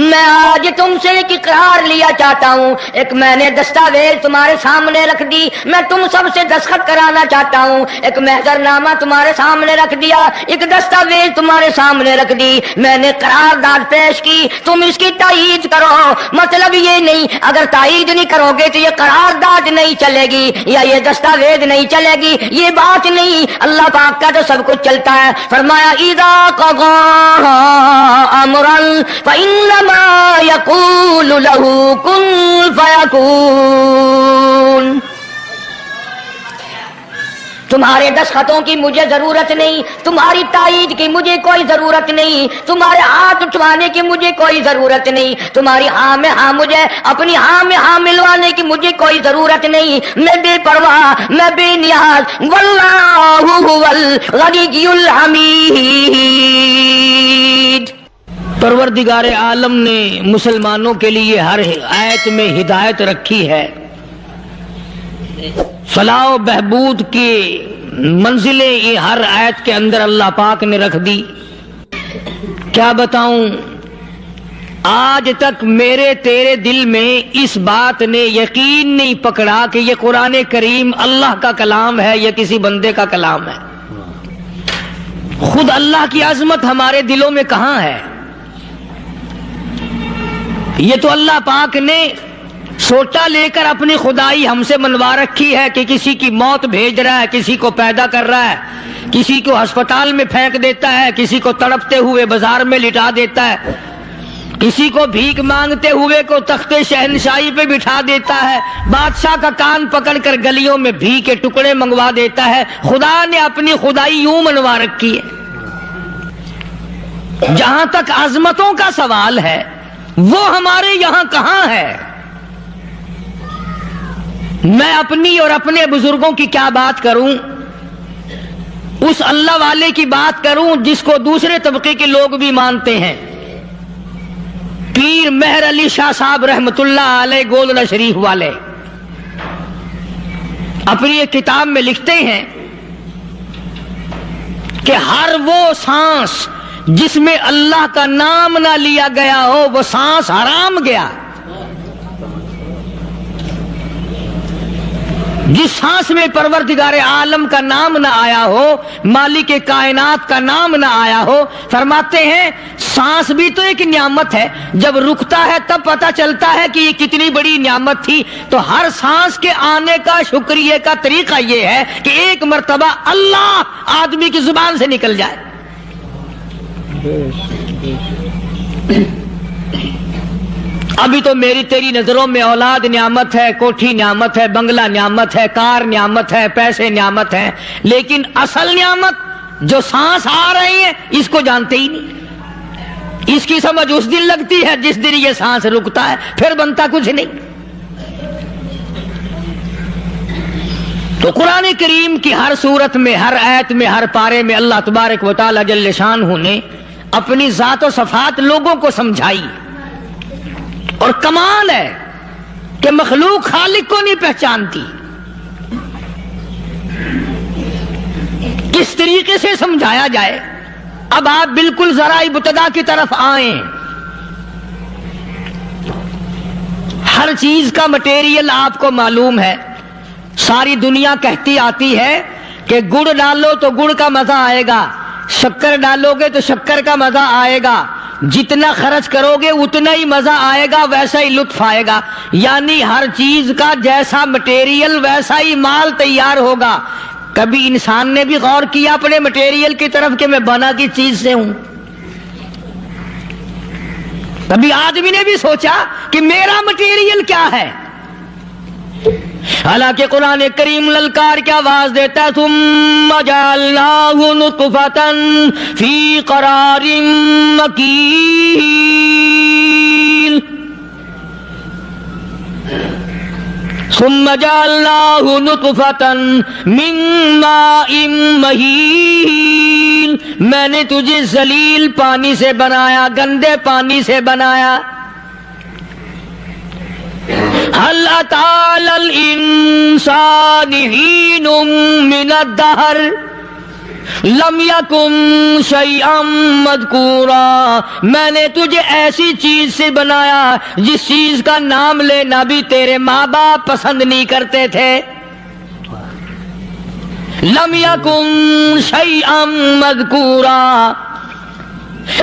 میں آج تم سے ایک اقرار لیا چاہتا ہوں، ایک میں نے دستاویز تمہارے سامنے رکھ دی، میں تم سب سے دستخط کرانا چاہتا ہوں، ایک محضر نامہ تمہارے سامنے رکھ دیا، ایک دستاویز تمہارے سامنے رکھ دی، میں نے قرارداد پیش کی، تم اس کی تائید کرو۔ مطلب یہ نہیں اگر تائید نہیں کرو گے تو یہ قرارداد نہیں چلے گی یا یہ دستاویز نہیں چلے گی، یہ بات نہیں، اللہ پاک کا تو سب کچھ چلتا ہے۔ فرمایا اذا قضى امرا فإنما يقول له كن فيكون، تمہارے دستخطوں کی مجھے ضرورت نہیں، تمہاری تائید کی مجھے کوئی ضرورت نہیں، تمہارے ہاتھ اٹھوانے کی مجھے کوئی ضرورت نہیں، تمہاری ہاں میں ہاں مجھے اپنی ہاں میں ہاں ملوانے کی مجھے کوئی ضرورت نہیں، میں بے پرواہ، میں بے نیاز، واللہ هو الغنی الحمید۔ پروردگار عالم نے مسلمانوں کے لیے ہر آیت میں ہدایت رکھی ہے، فلاح و بہبود کی منزلیں یہ ہر آیت کے اندر اللہ پاک نے رکھ دی۔ کیا بتاؤں، آج تک میرے تیرے دل میں اس بات نے یقین نہیں پکڑا کہ یہ قرآن کریم اللہ کا کلام ہے یا کسی بندے کا کلام ہے۔ خود اللہ کی عظمت ہمارے دلوں میں کہاں ہے؟ یہ تو اللہ پاک نے سوٹا لے کر اپنی خدائی ہم سے منوا رکھی ہے کہ کسی کی موت بھیج رہا ہے، کسی کو پیدا کر رہا ہے، کسی کو ہسپتال میں پھینک دیتا ہے، کسی کو تڑپتے ہوئے بازار میں لٹا دیتا ہے، کسی کو بھیک مانگتے ہوئے کو تخت شہنشاہی پہ بٹھا دیتا ہے، بادشاہ کا کان پکڑ کر گلیوں میں بھیک کے ٹکڑے منگوا دیتا ہے۔ خدا نے اپنی خدائی یوں منوا رکھی ہے۔ جہاں تک عظمتوں کا سوال ہے وہ ہمارے یہاں کہاں ہے؟ میں اپنی اور اپنے بزرگوں کی کیا بات کروں، اس اللہ والے کی بات کروں جس کو دوسرے طبقے کے لوگ بھی مانتے ہیں۔ پیر مہر علی شاہ صاحب رحمت اللہ علیہ گولڑا شریف والے اپنی ایک کتاب میں لکھتے ہیں کہ ہر وہ سانس جس میں اللہ کا نام نہ لیا گیا ہو وہ سانس حرام گیا۔ جس سانس میں پروردگار عالم کا نام نہ آیا ہو، مالک کائنات کا نام نہ آیا ہو، فرماتے ہیں سانس بھی تو ایک نعمت ہے، جب رکتا ہے تب پتہ چلتا ہے کہ یہ کتنی بڑی نعمت تھی۔ تو ہر سانس کے آنے کا شکریہ کا طریقہ یہ ہے کہ ایک مرتبہ اللہ آدمی کی زبان سے نکل جائے۔ ابھی تو میری تیری نظروں میں اولاد نعمت ہے، کوٹھی نعمت ہے، بنگلہ نعمت ہے، کار نعمت ہے، پیسے نعمت ہے، لیکن اصل نعمت جو سانس آ رہی ہے اس کو جانتے ہی نہیں۔ اس کی سمجھ اس دن لگتی ہے جس دن یہ سانس رکتا ہے، پھر بنتا کچھ نہیں۔ تو قرآن کریم کی ہر صورت میں، ہر آیت میں، ہر پارے میں اللہ تبارک و تعالی جل شانہ نے اپنی ذات و صفات لوگوں کو سمجھائی۔ اور کمال ہے کہ مخلوق خالق کو نہیں پہچانتی۔ کس طریقے سے سمجھایا جائے؟ اب آپ بالکل ذرا ابتدا کی طرف آئیں۔ ہر چیز کا مٹیریل آپ کو معلوم ہے۔ ساری دنیا کہتی آتی ہے کہ گڑ ڈالو تو گڑ کا مزہ آئے گا، شکر ڈالو گے تو شکر کا مزہ آئے گا، جتنا خرچ کرو گے اتنا ہی مزہ آئے گا، ویسا ہی لطف آئے گا۔ یعنی ہر چیز کا جیسا مٹیریل ویسا ہی مال تیار ہوگا۔ کبھی انسان نے بھی غور کیا اپنے مٹیریل کی طرف کہ میں بنا کی چیز سے ہوں؟ کبھی آدمی نے بھی سوچا کہ میرا مٹیریل کیا ہے؟ حالانکہ قرآن کریم للکار کی آواز دیتا ہے ثم جعلناہ نطفۃ فی قرار مکین، ثم جعلناہ نطفۃ من ماء مہین، میں نے تجھے ذلیل پانی سے بنایا، گندے پانی سے بنایا۔ هل أتى على الإنسان حين من الدهر لم يكن شيئا مذكورا، میں نے تجھے ایسی چیز سے بنایا جس چیز کا نام لینا بھی تیرے ماں باپ پسند نہیں کرتے تھے۔ لم يكن شيئا مذكورا،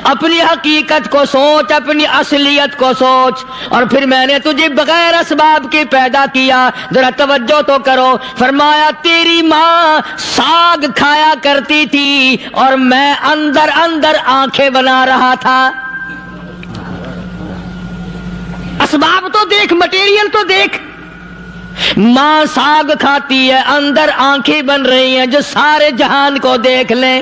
اپنی حقیقت کو سوچ، اپنی اصلیت کو سوچ۔ اور پھر میں نے تجھے بغیر اسباب کے پیدا کیا۔ ذرا توجہ تو کرو، فرمایا تیری ماں ساگ کھایا کرتی تھی اور میں اندر اندر آنکھیں بنا رہا تھا۔ اسباب تو دیکھ، مٹیریل تو دیکھ۔ ماں ساگ کھاتی ہے، اندر آنکھیں بن رہی ہیں جو سارے جہان کو دیکھ لیں۔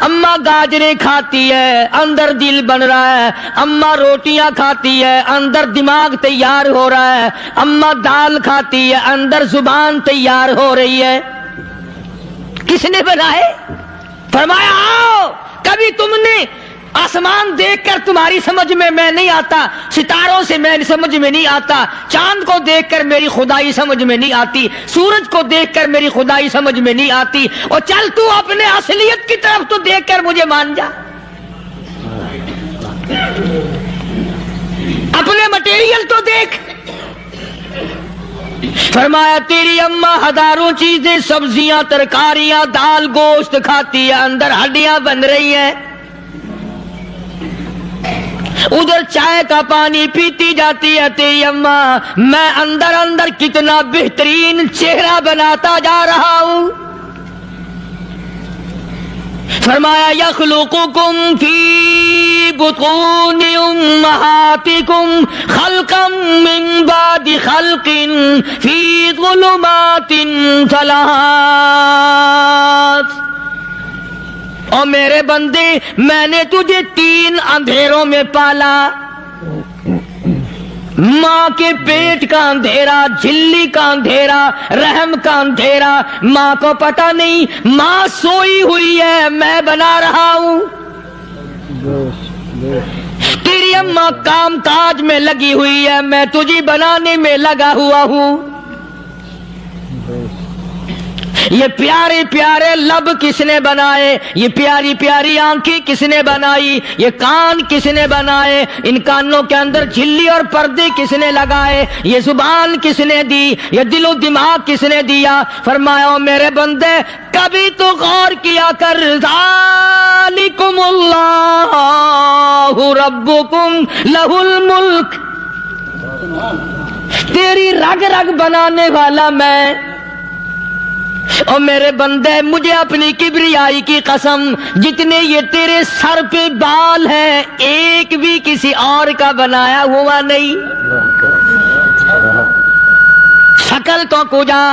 اماں گاجریں کھاتی ہے، اندر دل بن رہا ہے۔ اماں روٹیاں کھاتی ہے، اندر دماغ تیار ہو رہا ہے۔ اماں دال کھاتی ہے، اندر زبان تیار ہو رہی ہے۔ کس نے بنائے؟ فرمایا آؤ، کبھی تم نے آسمان دیکھ کر تمہاری سمجھ میں نہیں آتا، ستاروں سے میں سمجھ میں نہیں آتا، چاند کو دیکھ کر میری خدائی سمجھ میں نہیں آتی، سورج کو دیکھ کر میری خدائی سمجھ میں نہیں آتی، اور چل تو اپنے اصلیت کی طرف تو دیکھ کر مجھے مان جا، اپنے مٹیریل تو دیکھ۔ فرمایا تیری اماں ہزاروں چیزیں، سبزیاں، ترکاریاں، دال، گوشت کھاتی ہے، اندر ہڈیاں بن رہی ہیں، ادھر چائے کا پانی پیتی جاتی ہے تیری اماں، میں اندر اندر کتنا بہترین چہرہ بناتا جا رہا ہوں۔ فرمایا یخلقکم فی بطون امہاتکم خلقا من بعد خلق فی ظلمات ثلاث۔ اور میرے بندے، میں نے تجھے 3 اندھیروں میں پالا، ماں کے پیٹ کا اندھیرا، جھلی کا اندھیرا، رحم کا اندھیرا، ماں کو پتہ نہیں، ماں سوئی ہوئی ہے، میں بنا رہا ہوں۔ تیری اماں کام کاج میں لگی ہوئی ہے، میں تجھے بنانے میں لگا ہوا ہوں۔ یہ پیارے پیارے لب کس نے بنائے؟ یہ پیاری پیاری آنکھیں کس نے بنائی؟ یہ کان کس نے بنائے؟ ان کانوں کے اندر جھلی اور پردے کس نے لگائے؟ یہ زبان کس نے دی؟ یہ دل و دماغ کس نے دیا؟ فرمایا میرے بندے، کبھی تو غور کیا کر، ذالکم اللہ ربکم لہ الملک، تیری رگ رگ بنانے والا میں۔ اور میرے بندے، مجھے اپنی کبریائی کی قسم، جتنے یہ تیرے سر پہ بال ہیں، ایک بھی کسی اور کا بنایا ہوا نہیں۔ شکل تو کجا،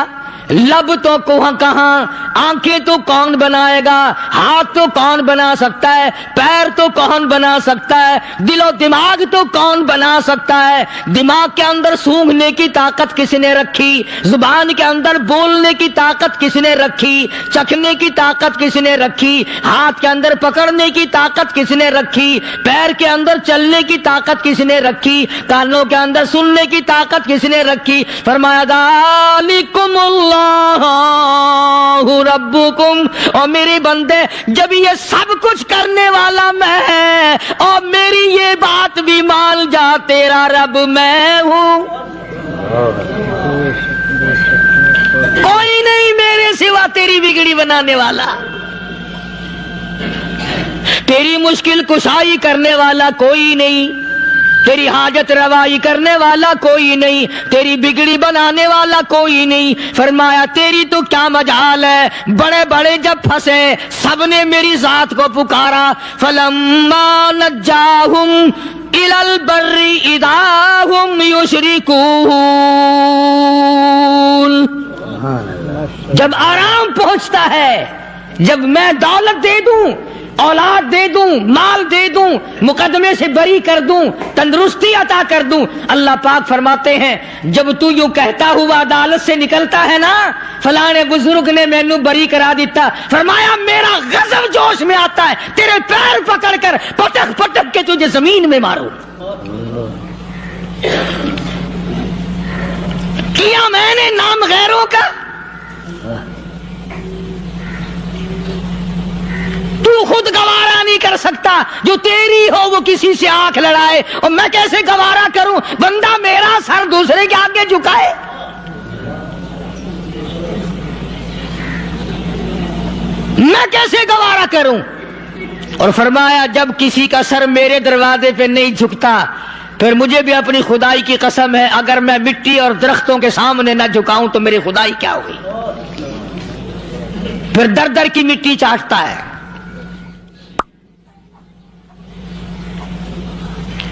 لب تو کہاں، آنکھیں تو کون بنائے گا، ہاتھ تو کون بنا سکتا ہے، پیر تو کون بنا سکتا ہے، دل و دماغ تو کون بنا سکتا ہے؟ دماغ کے اندر سونگھنے کی طاقت کس نے رکھی؟ زبان کے اندر بولنے کی طاقت کس نے رکھی؟ چکھنے کی طاقت کس نے رکھی؟ ہاتھ کے اندر پکڑنے کی طاقت کس نے رکھی؟ پیر کے اندر چلنے کی طاقت کس نے رکھی؟ کانوں کے اندر سننے کی طاقت کس نے رکھی؟ فرمایا ذالکم اللہ ربکم۔ اور میرے بندے، جب یہ سب کچھ کرنے والا میں، اور میری یہ بات بھی مان جا، تیرا رب میں ہوں، کوئی نہیں میرے سوا تیری بگڑی بنانے والا، تیری مشکل کشائی کرنے والا کوئی نہیں، تیری حاجت روائی کرنے والا کوئی نہیں، تیری بگڑی بنانے والا کوئی نہیں۔ فرمایا تیری تو کیا مجال ہے، بڑے بڑے جب پھنسے سب نے میری ذات کو پکارا، فلما نجاہم الی البر اذا ہم یشرکون، جب آرام پہنچتا ہے، جب میں دولت دے دوں، اولاد دے دوں، مال دے دوں، مقدمے سے بری کر دوں، تندرستی عطا کر دوں، اللہ پاک فرماتے ہیں جب تو یوں کہتا ہوا عدالت سے نکلتا ہے نا، فلاں بزرگ نے مینوں بری کرا دیتا، فرمایا میرا غضب جوش میں آتا ہے، تیرے پیر پکڑ کر پٹک پٹک کے تجھے زمین میں ماروں۔ کیا میں نے نام غیروں کا؟ تو خود گوارا نہیں کر سکتا، جو تیری ہو وہ کسی سے آنکھ لڑائے، اور میں کیسے گوارا کروں بندہ میرا سر دوسرے کے آگے جھکائے؟ میں کیسے گوارا کروں؟ اور فرمایا جب کسی کا سر میرے دروازے پہ نہیں جھکتا، پھر مجھے بھی اپنی خدائی کی قسم ہے، اگر میں مٹی اور درختوں کے سامنے نہ جھکاؤں تو میری خدائی کیا ہوئی؟ پھر در در کی مٹی چاٹتا ہے۔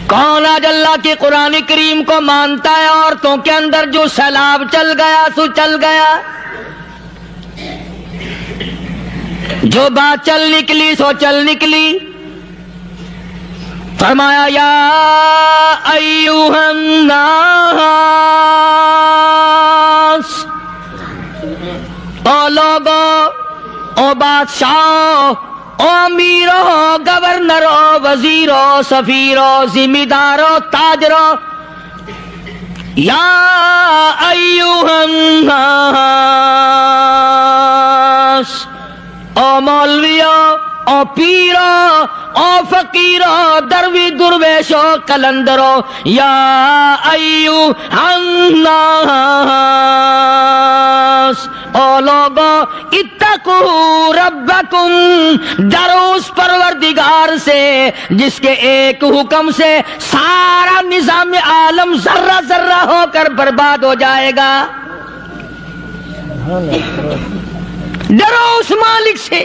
کون آج اللہ کے قرآن کریم کو مانتا ہے؟ عورتوں کے اندر جو سیلاب چل گیا سو چل گیا، جو بات چل نکلی سو چل نکلی۔ فرمایا یا ایھا الناس، او لوگو، او بادشاہ، او امیرو، گورنرو، وزیرو، سفیرو، ذمہ دارو، تاجرو، یا ایھا الناس، او مولویو، او پیرو، او فقیرو، دروی درویشو، کلندرو، یا ایھا الناس، او لوگو، اتقوا ربکم، ڈرو اس پروردگار سے جس کے ایک حکم سے سارا نظام عالم ذرہ ذرہ ہو کر برباد ہو جائے گا۔ ڈرو اس مالک سے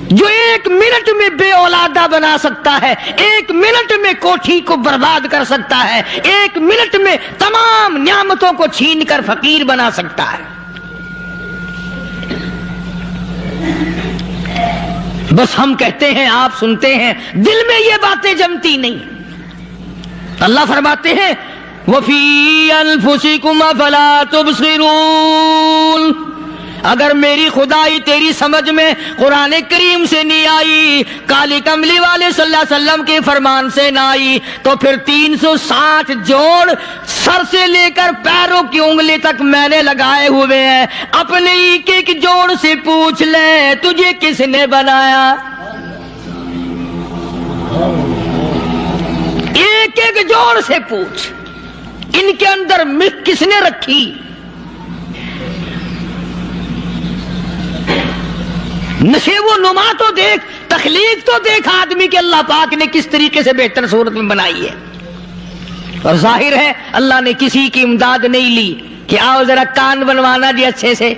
جو ایک منٹ میں بے اولادہ بنا سکتا ہے، ایک منٹ میں کوٹھی کو برباد کر سکتا ہے، ایک منٹ میں تمام نعمتوں کو چھین کر فقیر بنا سکتا ہے۔ بس ہم کہتے ہیں، آپ سنتے ہیں، دل میں یہ باتیں جمتی نہیں۔ اللہ فرماتے ہیں وَفِي أَنفُسِكُمْ أَفَلَا تُبْصِرُونَ، اگر میری خدائی تیری سمجھ میں قرآن کریم سے نہیں آئی، کالی کملی والے صلی اللہ علیہ وسلم کے فرمان سے نہ آئی، تو پھر 360 جوڑ سر سے لے کر پیروں کی انگلی تک میں نے لگائے ہوئے ہیں۔ اپنے ایک ایک جوڑ سے پوچھ لے تجھے کس نے بنایا، ایک ایک جوڑ سے پوچھ، ان کے اندر مکھ کس نے رکھی؟ نشے و نما تو دیکھ، تخلیق تو دیکھ آدمی کے اللہ پاک نے کس طریقے سے بہتر صورت میں بنائی ہے۔ اور ظاہر ہے اللہ نے کسی کی امداد نہیں لی کہ آؤ ذرا کان بنوانا جی اچھے سے،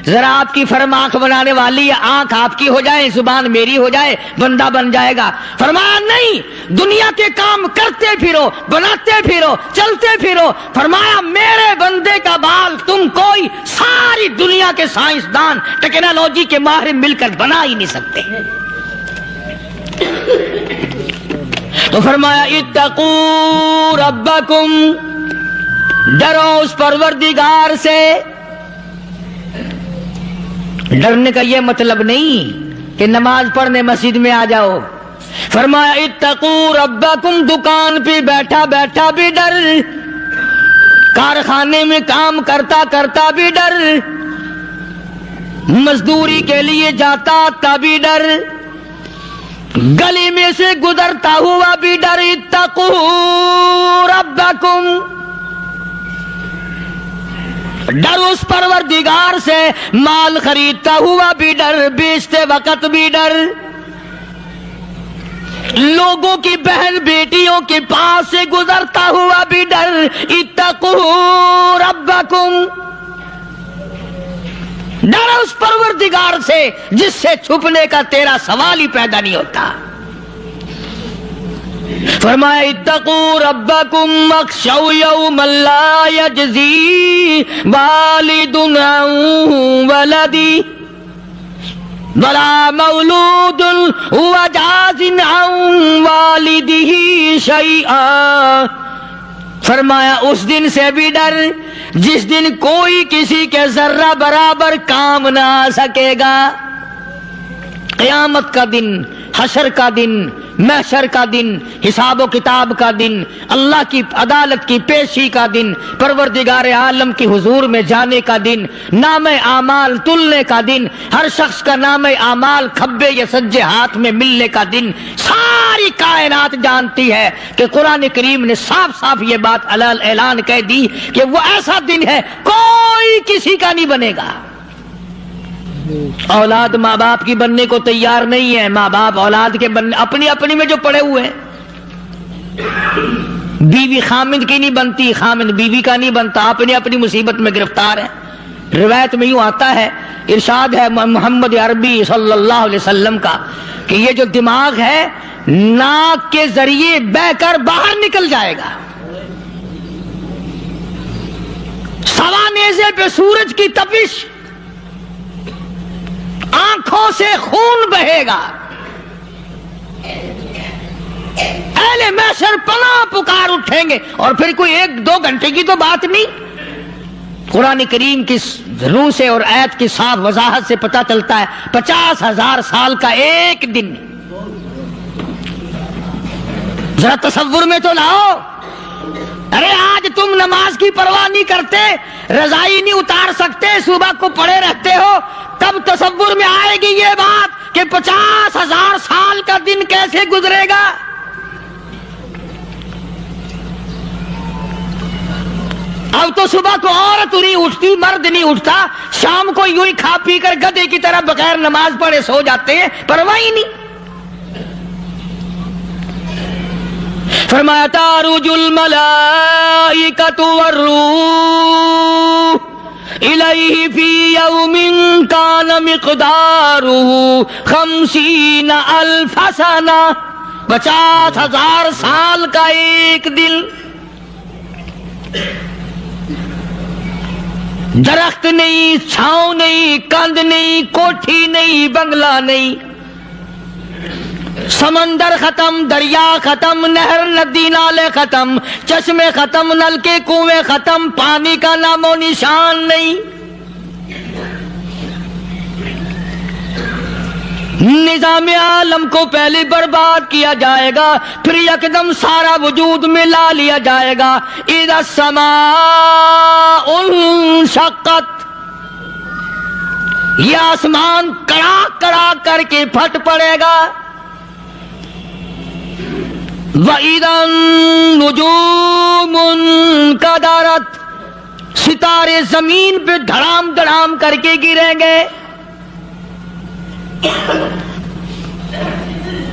ذرا آپ کی فرم آنکھ بنانے والی ہے، آنکھ آپ کی ہو جائے، زبان میری ہو جائے، بندہ بن جائے گا۔ فرمایا نہیں، دنیا کے کام کرتے پھرو، بناتے پھرو، چلتے پھرو۔ فرمایا میرے بندے کا بال تم کوئی ساری دنیا کے سائنسدان، ٹیکنالوجی کے ماہر مل کر بنا ہی نہیں سکتے۔ تو فرمایا اتقوا ربکم، ڈرو اس پروردگار سے۔ ڈرنے کا یہ مطلب نہیں کہ نماز پڑھنے مسجد میں آ جاؤ۔ فرمایا اتقوا ربکم، دکان پہ بیٹھا بیٹھا بھی ڈر، کارخانے میں کام کرتا کرتا بھی ڈر، مزدوری کے لیے جاتا تب بھی ڈر، گلی میں سے گزرتا ہوا بھی ڈر۔ اتقوا ربکم، ڈر اس پروردگار سے، مال خریدتا ہوا بھی ڈر، بیچتے وقت بھی ڈر، لوگوں کی بہن بیٹیوں کے پاس سے گزرتا ہوا بھی ڈر۔ اتقوا ربکم، ڈر اس پروردگار سے جس سے چھپنے کا تیرا سوال ہی پیدا نہیں ہوتا۔ فرمایا اتقوا ربکم واخشوا یوما لا یجزی والد عن ولدی ولا مولود هو جاز عن والدہ شیئا۔ فرمایا اس دن سے بھی ڈر جس دن کوئی کسی کے ذرہ برابر کام نہ آ سکے گا۔ قیامت کا دن، حشر کا دن، محشر کا دن، حساب و کتاب کا دن، اللہ کی عدالت کی پیشی کا دن، پروردگار عالم کی حضور میں جانے کا دن، نام اعمال تلنے کا دن، ہر شخص کا نام اعمال کھبے یا سجے ہاتھ میں ملنے کا دن۔ ساری کائنات جانتی ہے کہ قرآن کریم نے صاف صاف یہ بات اعلان کہہ دی کہ وہ ایسا دن ہے کوئی کسی کا نہیں بنے گا۔ اولاد ماں باپ کی بننے کو تیار نہیں ہے، ماں باپ اولاد کے بننے اپنی اپنی میں جو پڑے ہوئے ہیں۔ بیوی خامند کی نہیں بنتی، خامند بیوی کا نہیں بنتا، اپنی اپنی مصیبت میں گرفتار ہے۔ روایت میں یوں آتا ہے، ارشاد ہے محمد عربی صلی اللہ علیہ وسلم کا کہ یہ جو دماغ ہے ناک کے ذریعے بہ کر باہر نکل جائے گا. سوا نیزے پہ سورج کی تپش، آنکھوں سے خون بہے گا. اہل محشر پناہ پکار اٹھیں گے. اور پھر کوئی 1-2 گھنٹے کی تو بات نہیں. قرآن کریم کی روح سے اور آیت کی صاف وضاحت سے پتہ چلتا ہے 50,000 سال کا ایک دن. ذرا تصور میں تو لاؤ. ارے آج تم نماز کی پرواہ نہیں کرتے، رضائی نہیں اتار سکتے، صبح کو پڑے رہتے ہو، تب تصور میں آئے گی یہ بات کہ 50,000 سال کا دن کیسے گزرے گا. اب تو صبح کو عورت نہیں اٹھتی، مرد نہیں اٹھتا، شام کو یوں ہی کھا پی کر گدھے کی طرح بغیر نماز پڑھے سو جاتے ہیں، پرواہ ہی نہیں. فرمایا تعرج الملائکۃ والروح الیہ فی یوم کان مقدارہ 50,000 سنہ. 50,000 سال کا ایک دن. درخت نہیں، چھاؤں نہیں، کند نہیں، کوٹھی نہیں، بنگلہ نہیں. سمندر ختم، دریا ختم، نہر ندی نالے ختم، چشمے ختم، نلکے کنویں ختم، پانی کا نام و نشان نہیں. نظام عالم کو پہلے برباد کیا جائے گا، پھر یکدم سارا وجود میں لا لیا جائے گا. اذا السماء انشقت، یہ آسمان کڑاک کڑاک کر کے پھٹ پڑے گا. وَإِذَا النُّجُومُ انْكَدَرَتْ، ستارے زمین پہ دھڑام دھڑام کر کے گریں گے.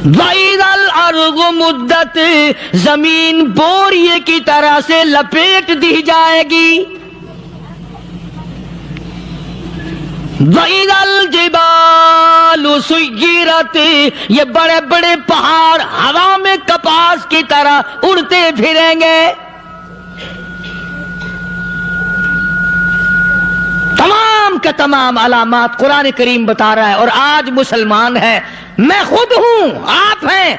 وَإِذَا الْأَرْضُ مُدَّتْ، زمین بوریے کی طرح سے لپیٹ دی جائے گی. وَإِذَا الْجِبَالُ سُيِّرَتْ، یہ بڑے بڑے پہاڑ ہوا میں کپاس کی طرح اڑتے پھریں گے. تمام کے تمام علامات قرآن کریم بتا رہا ہے. اور آج مسلمان ہے، میں خود ہوں، آپ ہیں،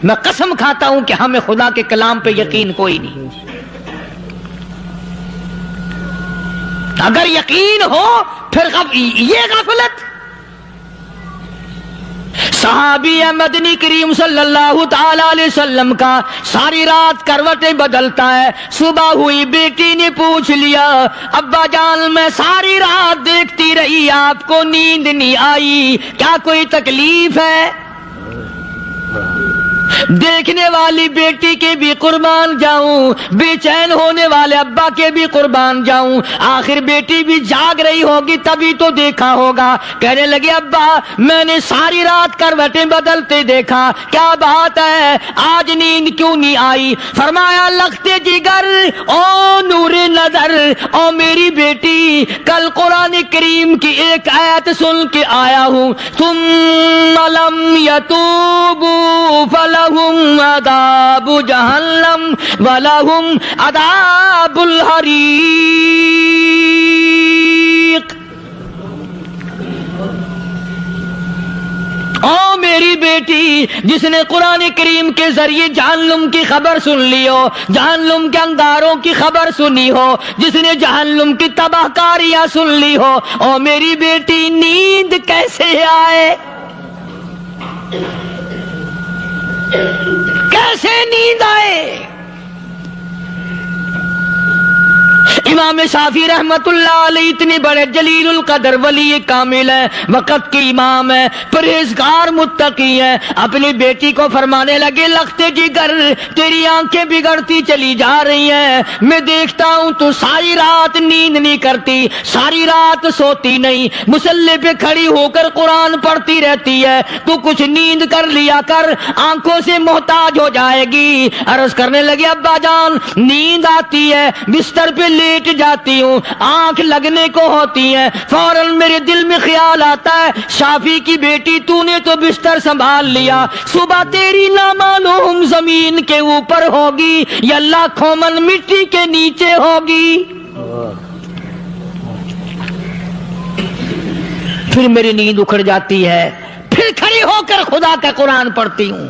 میں قسم کھاتا ہوں کہ ہمیں خدا کے کلام پہ یقین کوئی نہیں. اگر یقین ہو پھر یہ غفلت. صحابی مدنی کریم صلی اللہ تعالی علیہ وسلم کا ساری رات کروٹیں بدلتا ہے. صبح ہوئی بیٹی نے پوچھ لیا، ابا جان میں ساری رات دیکھتی رہی، آپ کو نیند نہیں آئی، کیا کوئی تکلیف ہے؟ دیکھنے والی بیٹی کے بھی قربان جاؤں، بے چین ہونے والے ابا کے بھی قربان جاؤں. آخر بیٹی بھی جاگ رہی ہوگی تبھی تو دیکھا ہوگا. کہنے لگے ابا میں نے ساری رات کروٹیں بدلتے دیکھا، کیا بات ہے، آج نیند کیوں نہیں آئی؟ فرمایا لختے جگر او نور نظر، او میری بیٹی کل قرآن کریم کی ایک آیت سن کے آیا ہوں، ثم لم یتوبوا فلہم عذاب جہنم ولہم عذاب الحریق. او میری بیٹی جس نے قرآن کریم کے ذریعے جہنم کی خبر سن لی ہو، جہنم کے انگاروں کی خبر سنی ہو، جس نے جہنم کی تباہ کاریاں سن لی ہو، او میری بیٹی نیند کیسے آئے؟ کیسے نیند آئے؟ امام شافعی رحمت اللہ علیہ اتنے بڑے جلیل القدر ولی کامل ہیں، وقت کے امام ہیں، پرہیزگار متقی ہیں. اپنی بیٹی کو فرمانے لگے لختے جگر تیری آنکھیں بگڑتی چلی جا رہی ہیں، میں دیکھتا ہوں تو ساری رات نیند نہیں کرتی، ساری رات سوتی نہیں، مصلی پہ کھڑی ہو کر قرآن پڑھتی رہتی ہے، تو کچھ نیند کر لیا کر، آنکھوں سے محتاج ہو جائے گی. عرض کرنے لگے ابا جان نیند آتی ہے، بستر پہ لیٹ جاتی ہوں, آنکھ لگنے کو ہوتی ہے, فوراً میرے دل میں خیال آتا ہے شافی کی بیٹی تو نے تو بستر سنبھال لیا, صبح تیری نامعلوم زمین کے اوپر ہوگی یا لاکھوں من مٹی کے نیچے ہوگی. پھر میری نیند اکھڑ جاتی ہے, پھر کھڑی ہو کر خدا کا قرآن پڑھتی ہوں.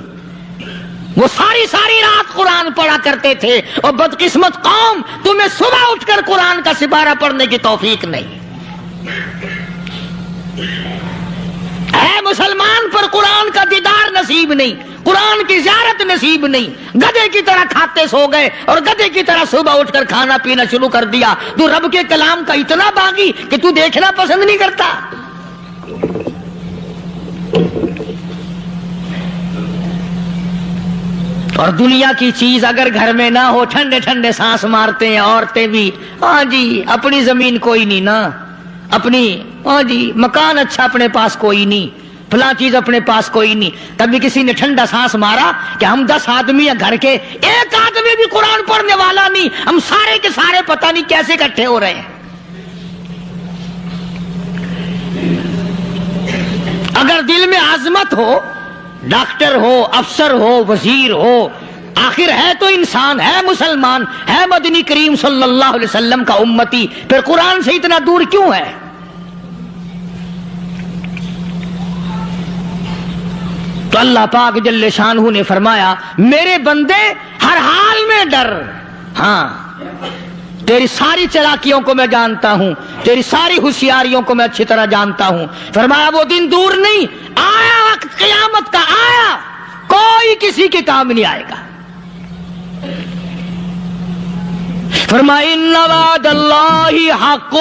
وہ ساری رات قرآن پڑھا کرتے تھے, اور بدقسمت قوم تمہیں صبح اٹھ کر قرآن کا سپارہ پڑھنے کی توفیق نہیں. اے مسلمان پر قرآن کا دیدار نصیب نہیں, قرآن کی زیارت نصیب نہیں, گدھے کی طرح کھاتے سو گئے اور گدھے کی طرح صبح اٹھ کر کھانا پینا شروع کر دیا. تو رب کے کلام کا اتنا باغی کہ تو دیکھنا پسند نہیں کرتا. اور دنیا کی چیز اگر گھر میں نہ ہو, ٹھنڈے ٹھنڈے سانس مارتے ہیں عورتیں بھی, ہاں جی اپنی زمین کوئی نہیں نا, اپنی ہاں جی مکان اچھا اپنے پاس کوئی نہیں, فلاں چیز اپنے پاس کوئی نہیں. کبھی کسی نے ٹھنڈا سانس مارا کہ ہم 10 آدمی ہیں گھر کے, ایک آدمی بھی قرآن پڑھنے والا نہیں, ہم سارے کے سارے پتہ نہیں کیسے اکٹھے ہو رہے ہیں. اگر دل میں عظمت ہو, ڈاکٹر ہو, افسر ہو, وزیر ہو, آخر ہے تو انسان, ہے مسلمان, ہے مدنی کریم صلی اللہ علیہ وسلم کا امتی, پھر قرآن سے اتنا دور کیوں ہے؟ تو اللہ پاک جل شانہ نے فرمایا میرے بندے ہر حال میں ڈر, ہاں تیری ساری چلاکیوں کو میں جانتا ہوں, تیری ساری ہوشیاریوں کو میں اچھی طرح جانتا ہوں. فرمایا وہ دن دور نہیں, آیا وقت قیامت کا, آیا, کوئی کسی کے کام نہیں آئے گا. فرمایا ان وعد اللہ حق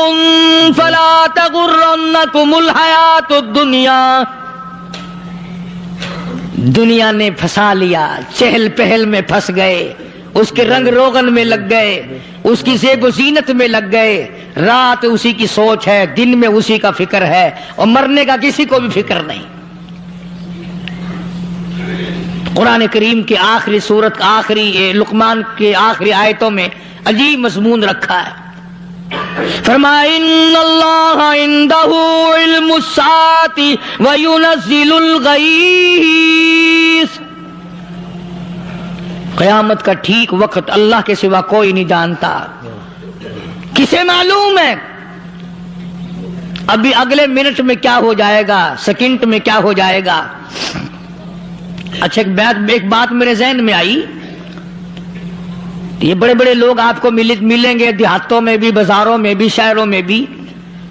فلا تغرنکم الحیات الدنیا. دنیا نے پھنسا لیا, چہل پہل میں پھنس گئے, اس کے رنگ روغن میں لگ گئے, اس کی زیب و زینت میں لگ گئے. رات اسی کی سوچ ہے, دن میں اسی کا فکر ہے, اور مرنے کا کسی کو بھی فکر نہیں. قرآن کریم کی آخری سورت, آخری لقمان کے آخری آیتوں میں عجیب مضمون رکھا ہے. فرمایا ان اللہ عندہ علم الساعۃ وینزل الغیث. قیامت کا ٹھیک وقت اللہ کے سوا کوئی نہیں جانتا. کسے معلوم ہے ابھی اگلے منٹ میں کیا ہو جائے گا, سیکنڈ میں کیا ہو جائے گا. اچھا ایک بات میرے ذہن میں آئی, یہ بڑے بڑے لوگ آپ کو ملیں گے دیہاتوں میں بھی, بازاروں میں بھی, شہروں میں بھی.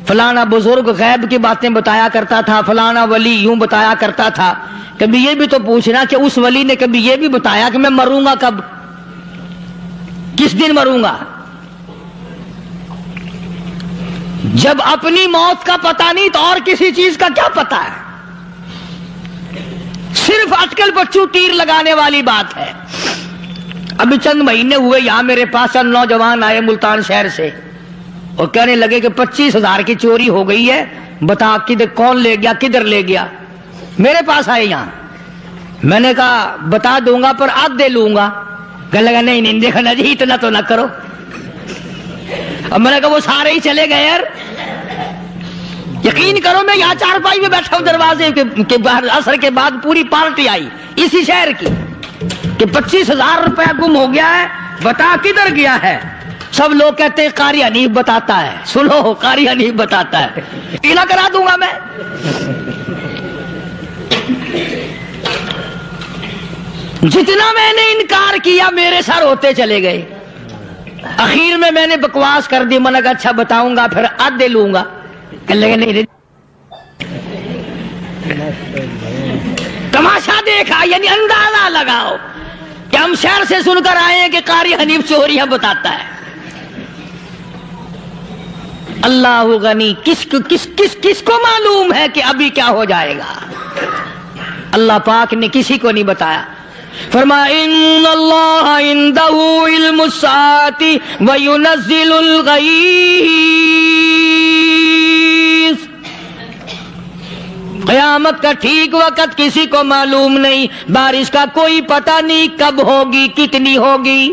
فلانا بزرگ غیب کی باتیں بتایا کرتا تھا, فلانا ولی یوں بتایا کرتا تھا. کبھی یہ بھی تو پوچھنا کہ اس ولی نے کبھی یہ بھی بتایا کہ میں مروں گا کب, کس دن مروں گا. جب اپنی موت کا پتہ نہیں تو اور کسی چیز کا کیا پتہ ہے. صرف اٹکل بچوں تیر لگانے والی بات ہے. ابھی چند مہینے ہوئے یہاں میرے پاس نوجوان آئے ملتان شہر سے, اور کہنے لگے کہ 25,000 کی چوری ہو گئی ہے, بتا کدھر کون لے گیا, کدھر لے گیا. میرے پاس آئے یہاں, میں نے کہا بتا دوں گا پر آدھے لوں گا. کہنے لگا نہیں دیکھنا جی اتنا تو نہ کرو. اب میں نے کہا وہ سارے ہی چلے گئے یار, یقین کرو میں یہاں چارپائی میں بیٹھا ہوں دروازے کے باہر, عصر کے بعد پوری پارٹی آئی اسی شہر کی کہ 25,000 روپیہ گم ہو گیا ہے, بتا کدھر گیا ہے. سب لوگ کہتے ہیں قاری حنیف بتاتا ہے. سنو, قاری حنیف بتاتا ہے, اتنا کرا دوں گا میں. جتنا میں نے انکار کیا میرے سر ہوتے چلے گئے. اخیر میں نے بکواس کر دی, میں نے کہا اچھا بتاؤں گا پھر آدھے لوں گا. کہ لگے نہیں, تماشا دیکھا, یعنی اندازہ لگاؤ کہ ہم شہر سے سن کر آئے ہیں کہ قاری حنیف چوریاں بتاتا ہے. اللہ غنی, کس کو معلوم ہے کہ ابھی کیا ہو جائے گا. اللہ پاک نے کسی کو نہیں بتایا. فرمایا ان اللہ عندہ علم الساعۃ وینزل الغیث. قیامت کا ٹھیک وقت کسی کو معلوم نہیں, بارش کا کوئی پتہ نہیں کب ہوگی, کتنی ہوگی.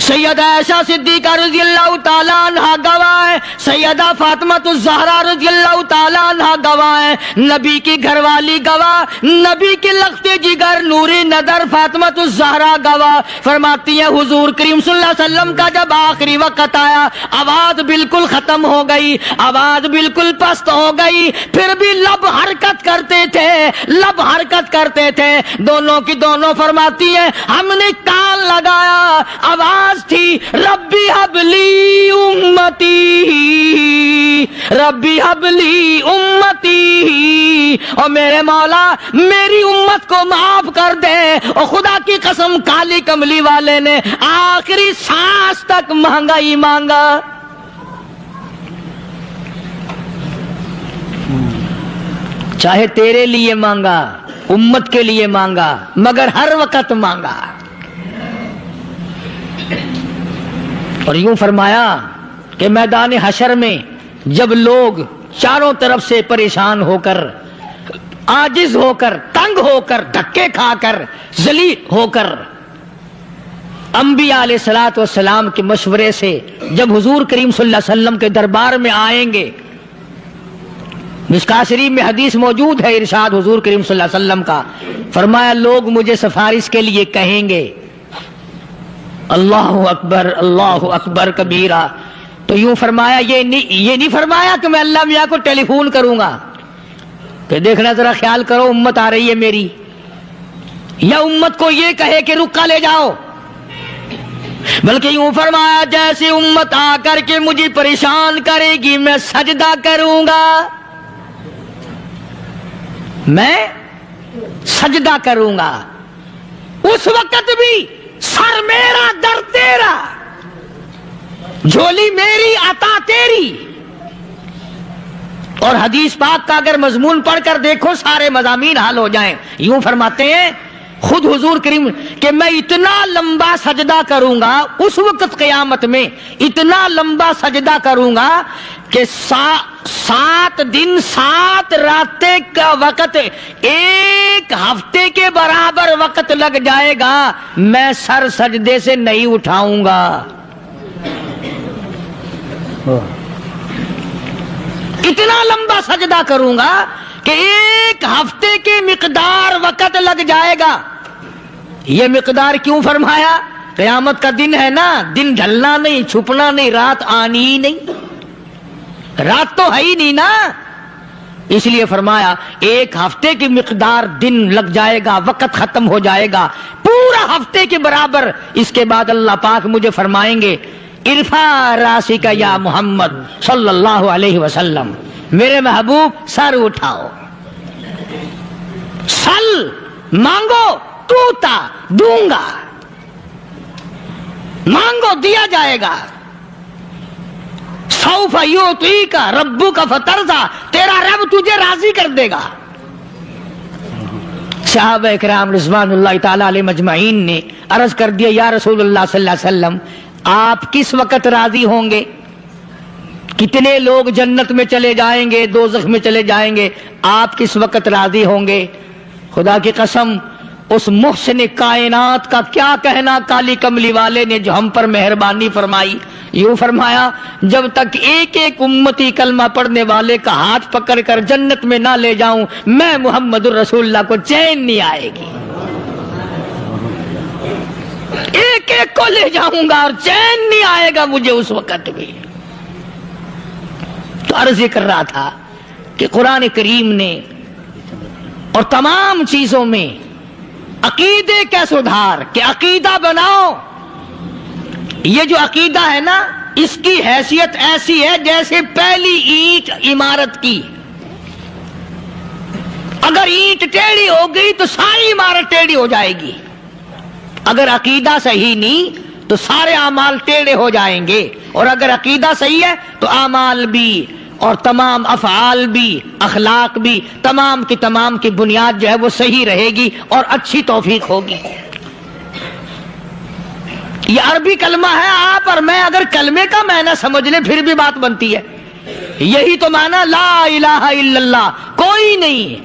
سیدہ عائشہ صدیقہ رضی اللہ تعالیٰ عنہ گواہ ہے، سیدہ فاطمہ الزہرا رضی اللہ تعالیٰ عنہ گواہ ہے، نبی کی گھر والی گواہ، نبی کے لختے جگر نوری نظر فاطمہ الزہرا گواہ، فرماتی ہیں حضور کریم صلی اللہ علیہ وسلم کا جب آخری وقت آیا، آواز بالکل ختم ہو گئی، آواز بالکل پست ہو گئی، پھر بھی لب حرکت کرتے تھے، لب حرکت کرتے تھے، دونوں کی دونوں فرماتی ہیں ہم نے کان لگایا، آواز تھی ربی حبلی امتی، ربی حبلی امتی، اور میرے مولا میری امت کو معاف کر دے۔ اور خدا کی قسم کالی کملی والے نے آخری سانس تک مانگا ہی مانگا۔ چاہے تیرے لیے مانگا، امت کے لیے مانگا، مگر ہر وقت مانگا۔ اور یوں فرمایا کہ میدان حشر میں جب لوگ چاروں طرف سے پریشان ہو کر، عاجز ہو کر، تنگ ہو کر، دھکے کھا کر، ذلیل ہو کر، انبیاء علیہ الصلوۃ والسلام کے مشورے سے جب حضور کریم صلی اللہ علیہ وسلم کے دربار میں آئیں گے، مشکاۃ شریف میں حدیث موجود ہے، ارشاد حضور کریم صلی اللہ علیہ وسلم کا، فرمایا لوگ مجھے سفارش کے لیے کہیں گے اللہ اکبر کبیرہ، تو یوں فرمایا یہ نہیں فرمایا کہ میں اللہ میاں کو ٹیلی فون کروں گا کہ دیکھنا ذرا خیال کرو امت آ رہی ہے میری، یا امت کو یہ کہے کہ رکا لے جاؤ، بلکہ یوں فرمایا جیسے امت آ کر کے مجھے پریشان کرے گی میں سجدہ کروں گا، میں سجدہ کروں گا، اس وقت بھی سر میرا در تیرا، جھولی میری عطا تیری۔ اور حدیث پاک کا اگر مضمون پڑھ کر دیکھو سارے مضامین حل ہو جائیں۔ یوں فرماتے ہیں خود حضور کریم کہ میں اتنا لمبا سجدہ کروں گا اس وقت قیامت میں، اتنا لمبا سجدہ کروں گا کہ 7 دن 7 راتیں کا وقت 1 ہفتے کے برابر وقت لگ جائے گا، میں سر سجدے سے نہیں اٹھاؤں گا۔ اتنا لمبا سجدہ کروں گا کہ 1 ہفتے کی مقدار وقت لگ جائے گا۔ یہ مقدار کیوں فرمایا؟ قیامت کا دن ہے نا، دن ڈھلنا نہیں، چھپنا نہیں، رات آنی ہی نہیں، رات تو ہے ہی نہیں نا، اس لیے فرمایا 1 ہفتے کی مقدار دن لگ جائے گا، وقت ختم ہو جائے گا پورا ہفتے کے برابر۔ اس کے بعد اللہ پاک مجھے فرمائیں گے ارفع راسک یا محمد صلی اللہ علیہ وسلم، میرے محبوب سر اٹھاؤ، سل مانگو توتا دوں گا، مانگو دیا جائے گا، سوف یعطیک ربک فترضی، تیرا رب تجھے راضی کر دے گا۔ صحابہ کرام رضوان اللہ تعالی علیہ مجمعین نے عرض کر دیا یا رسول اللہ صلی اللہ علیہ وسلم آپ کس وقت راضی ہوں گے؟ کتنے لوگ جنت میں چلے جائیں گے، دوزخ میں چلے جائیں گے، آپ کس وقت راضی ہوں گے؟ خدا کی قسم اس محسن کائنات کا کیا کہنا کالی کملی والے نے جو ہم پر مہربانی فرمائی۔ یوں فرمایا جب تک ایک ایک امتی کلمہ پڑھنے والے کا ہاتھ پکڑ کر جنت میں نہ لے جاؤں میں محمد الرسول اللہ کو چین نہیں آئے گی، ایک ایک کو لے جاؤں گا اور چین نہیں آئے گا مجھے اس وقت بھی۔ تو عرض کر رہا تھا کہ قرآن کریم نے اور تمام چیزوں میں عقیدے کا سدھار کہ عقیدہ بناؤ، یہ جو عقیدہ ہے نا اس کی حیثیت ایسی ہے جیسے پہلی اینٹ عمارت کی، اگر اینٹ ٹیڑھی ہو گئی تو ساری عمارت ٹیڑھی ہو جائے گی، اگر عقیدہ صحیح نہیں تو سارے اعمال ٹیڑھے ہو جائیں گے، اور اگر عقیدہ صحیح ہے تو اعمال بھی اور تمام افعال بھی اخلاق بھی تمام کی بنیاد جو ہے وہ صحیح رہے گی اور اچھی توفیق ہوگی۔ یہ عربی کلمہ ہے، آپ اور میں اگر کلمے کا معنی سمجھ لیں پھر بھی بات بنتی ہے، یہی تو معنی لا الہ الا اللہ، کوئی نہیں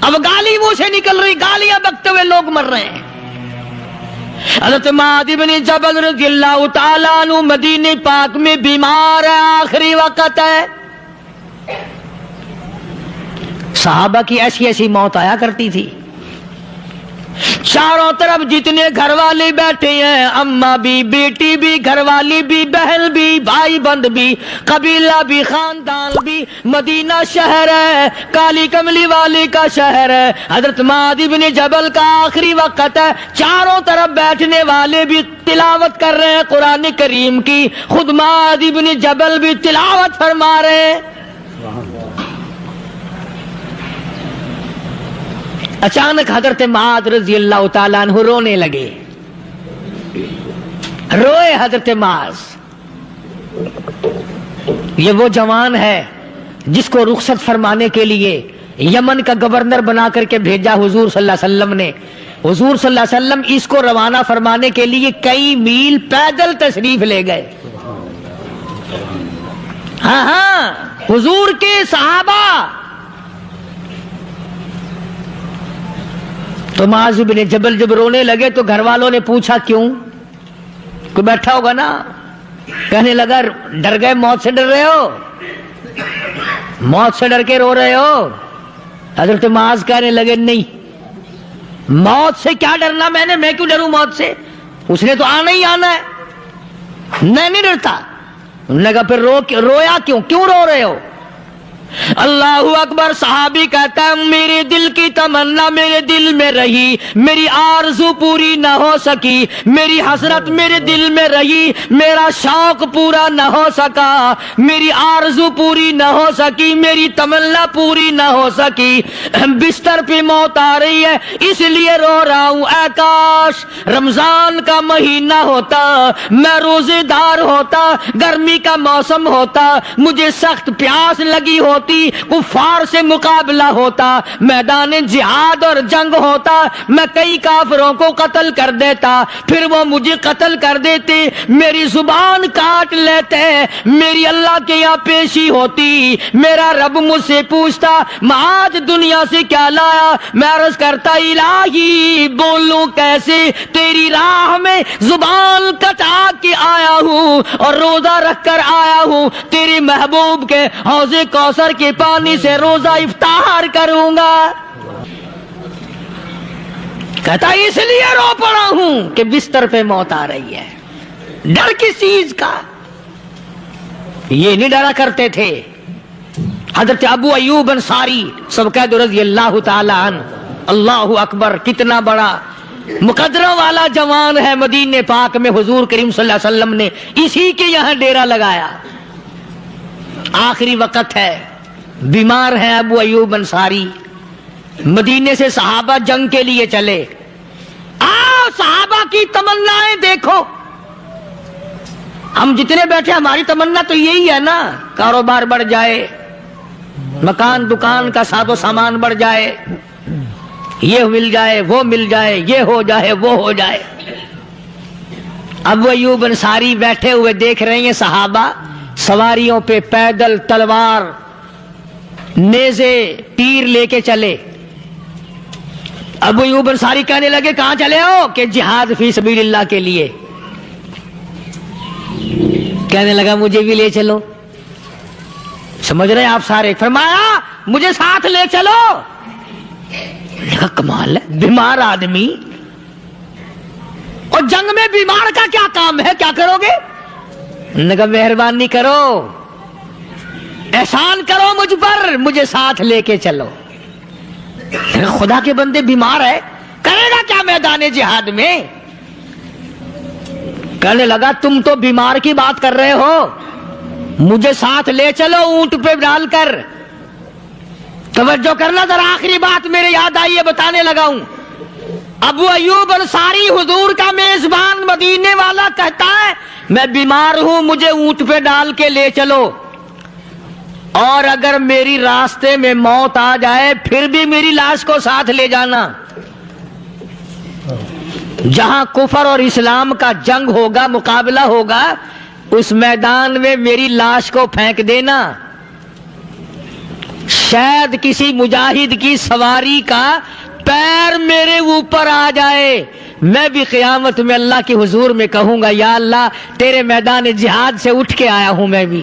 اب گالی منہ سے نکل رہی، گالیاں بکتے ہوئے لوگ مر رہے ہیں۔ حضرت معاذ بن جبل رضی اللہ تعالیٰ عنہ مدینہ پاک میں بیمار ہے، آخری وقت ہے۔ صحابہ کی ایسی ایسی موت آیا کرتی تھی، چاروں طرف جتنے گھر والے بیٹھے ہیں، اماں بھی، بیٹی بھی، گھر والی بھی، بہن بھی، بھائی بند بھی، قبیلہ بھی، خاندان بھی، مدینہ شہر ہے، کالی کملی والے کا شہر ہے، حضرت معاذ بن جبل کا آخری وقت ہے، چاروں طرف بیٹھنے والے بھی تلاوت کر رہے ہیں قرآن کریم کی، خود معاذ بن جبل بھی تلاوت فرما رہے ہیں۔ اچانک حضرت معاذ رضی اللہ تعالیٰ عنہ رونے لگے، روئے حضرت معاذ۔ یہ وہ جوان ہے جس کو رخصت فرمانے کے لیے یمن کا گورنر بنا کر کے بھیجا حضور صلی اللہ علیہ وسلم نے۔ حضور صلی اللہ علیہ وسلم اس کو روانہ فرمانے کے لیے کئی میل پیدل تشریف لے گئے۔ ہاں حضور کے صحابہ۔ تو معاذ بن جبل جب رونے لگے تو گھر والوں نے پوچھا کیوں؟ کوئی بیٹھا ہوگا نا، کہنے لگا ڈر گئے، موت سے ڈر رہے ہو، موت سے ڈر کے رو رہے ہو؟ حضرت معاذ کہنے لگے نہیں، موت سے کیا ڈرنا، میں کیوں ڈروں موت سے، اس نے تو آنا ہی آنا ہے، میں نہیں ڈرتا۔ انہوں نے کہا پھر رویا کیوں رو رہے ہو؟ اللہ اکبر۔ صحابی کہتا ہے میرے دل کی تمنا میرے دل میں رہی، میری آرزو پوری نہ ہو سکی، میری حسرت میرے دل میں رہی، میرا شوق پورا نہ ہو سکا، میری آرزو پوری نہ ہو سکی، میری تمنا پوری نہ ہو سکی، بستر پہ موت آ رہی ہے اس لیے رو رہا ہوں۔ اے کاش رمضان کا مہینہ ہوتا، میں روزے دار ہوتا، گرمی کا موسم ہوتا، مجھے سخت پیاس لگی ہوتی، کفار سے مقابلہ ہوتا، میدان جہاد اور جنگ ہوتا، میں کئی کافروں کو قتل کر دیتا، پھر وہ مجھے قتل کر دیتے، میری زبان کاٹ لیتے، میری اللہ کے یہاں پیشی ہوتی، میرا رب مجھ سے پوچھتا معاذ دنیا سے کیا لایا؟ میں عرض کرتا الہی بولوں کیسے، تیری راہ میں زبان کٹا کے آیا ہوں اور روزہ رکھ کر آیا ہوں، تیرے محبوب کے حوض کوثر کے پانی سے روزہ افطار کروں گا۔ کہتا اس لیے رو پڑا ہوں کہ بستر پہ موت آ رہی ہے۔ ڈر کس چیز کا؟ یہ نہیں ڈرا کرتے تھے۔ حضرت ابو ایوب انصاری سب کہہ دو رضی اللہ تعالی عنہ۔ اللہ اکبر، کتنا بڑا مقدرہ والا جوان ہے۔ مدینہ پاک میں حضور کریم صلی اللہ علیہ وسلم نے اسی کے یہاں ڈیرا لگایا۔ آخری وقت ہے، بیمار ہیں ابو ایوب انصاری۔ مدینے سے صحابہ جنگ کے لیے چلے۔ آؤ صحابہ کی تمنائیں دیکھو۔ ہم جتنے بیٹھے ہماری تمنا تو یہی ہے نا، کاروبار بڑھ جائے، مکان دکان کا ساز و سامان بڑھ جائے، یہ مل جائے وہ مل جائے، یہ ہو جائے وہ ہو جائے۔ ابو ایوب انصاری بیٹھے ہوئے دیکھ رہے ہیں صحابہ سواریوں پہ پیدل تلوار نیزے تیر لے کے چلے۔ ابو ایوب انصاری کہنے لگے کہاں چلے ہو؟ کہ جہاد فی سبیل اللہ کے لیے۔ کہنے لگا مجھے بھی لے چلو۔ سمجھ رہے ہیں آپ سارے؟ فرمایا مجھے ساتھ لے چلو۔ کمال ہے، بیمار آدمی اور جنگ میں بیمار کا کیا کام ہے، کیا کرو گے؟ انہوں نے کہا مہربانی کرو، احسان کرو مجھ پر، مجھے ساتھ لے کے چلو۔ خدا کے بندے بیمار ہے، کرے گا کیا میدان جہاد میں؟ کہنے لگا تم تو بیمار کی بات کر رہے ہو، مجھے ساتھ لے چلو اونٹ پہ ڈال کر۔ توجہ کرنا ذرا، آخری بات میرے یاد آئی ہے، بتانے لگا ہوں۔ ابو ایوب انصاری حضور کا میزبان مدینے والا کہتا ہے میں بیمار ہوں، مجھے اونٹ پہ ڈال کے لے چلو، اور اگر میری راستے میں موت آ جائے پھر بھی میری لاش کو ساتھ لے جانا۔ جہاں کفر اور اسلام کا جنگ ہوگا، مقابلہ ہوگا، اس میدان میں میری لاش کو پھینک دینا۔ شاید کسی مجاہد کی سواری کا پیر میرے اوپر آ جائے، میں بھی قیامت میں اللہ کے حضور میں کہوں گا یا اللہ تیرے میدان جہاد سے اٹھ کے آیا ہوں میں بھی۔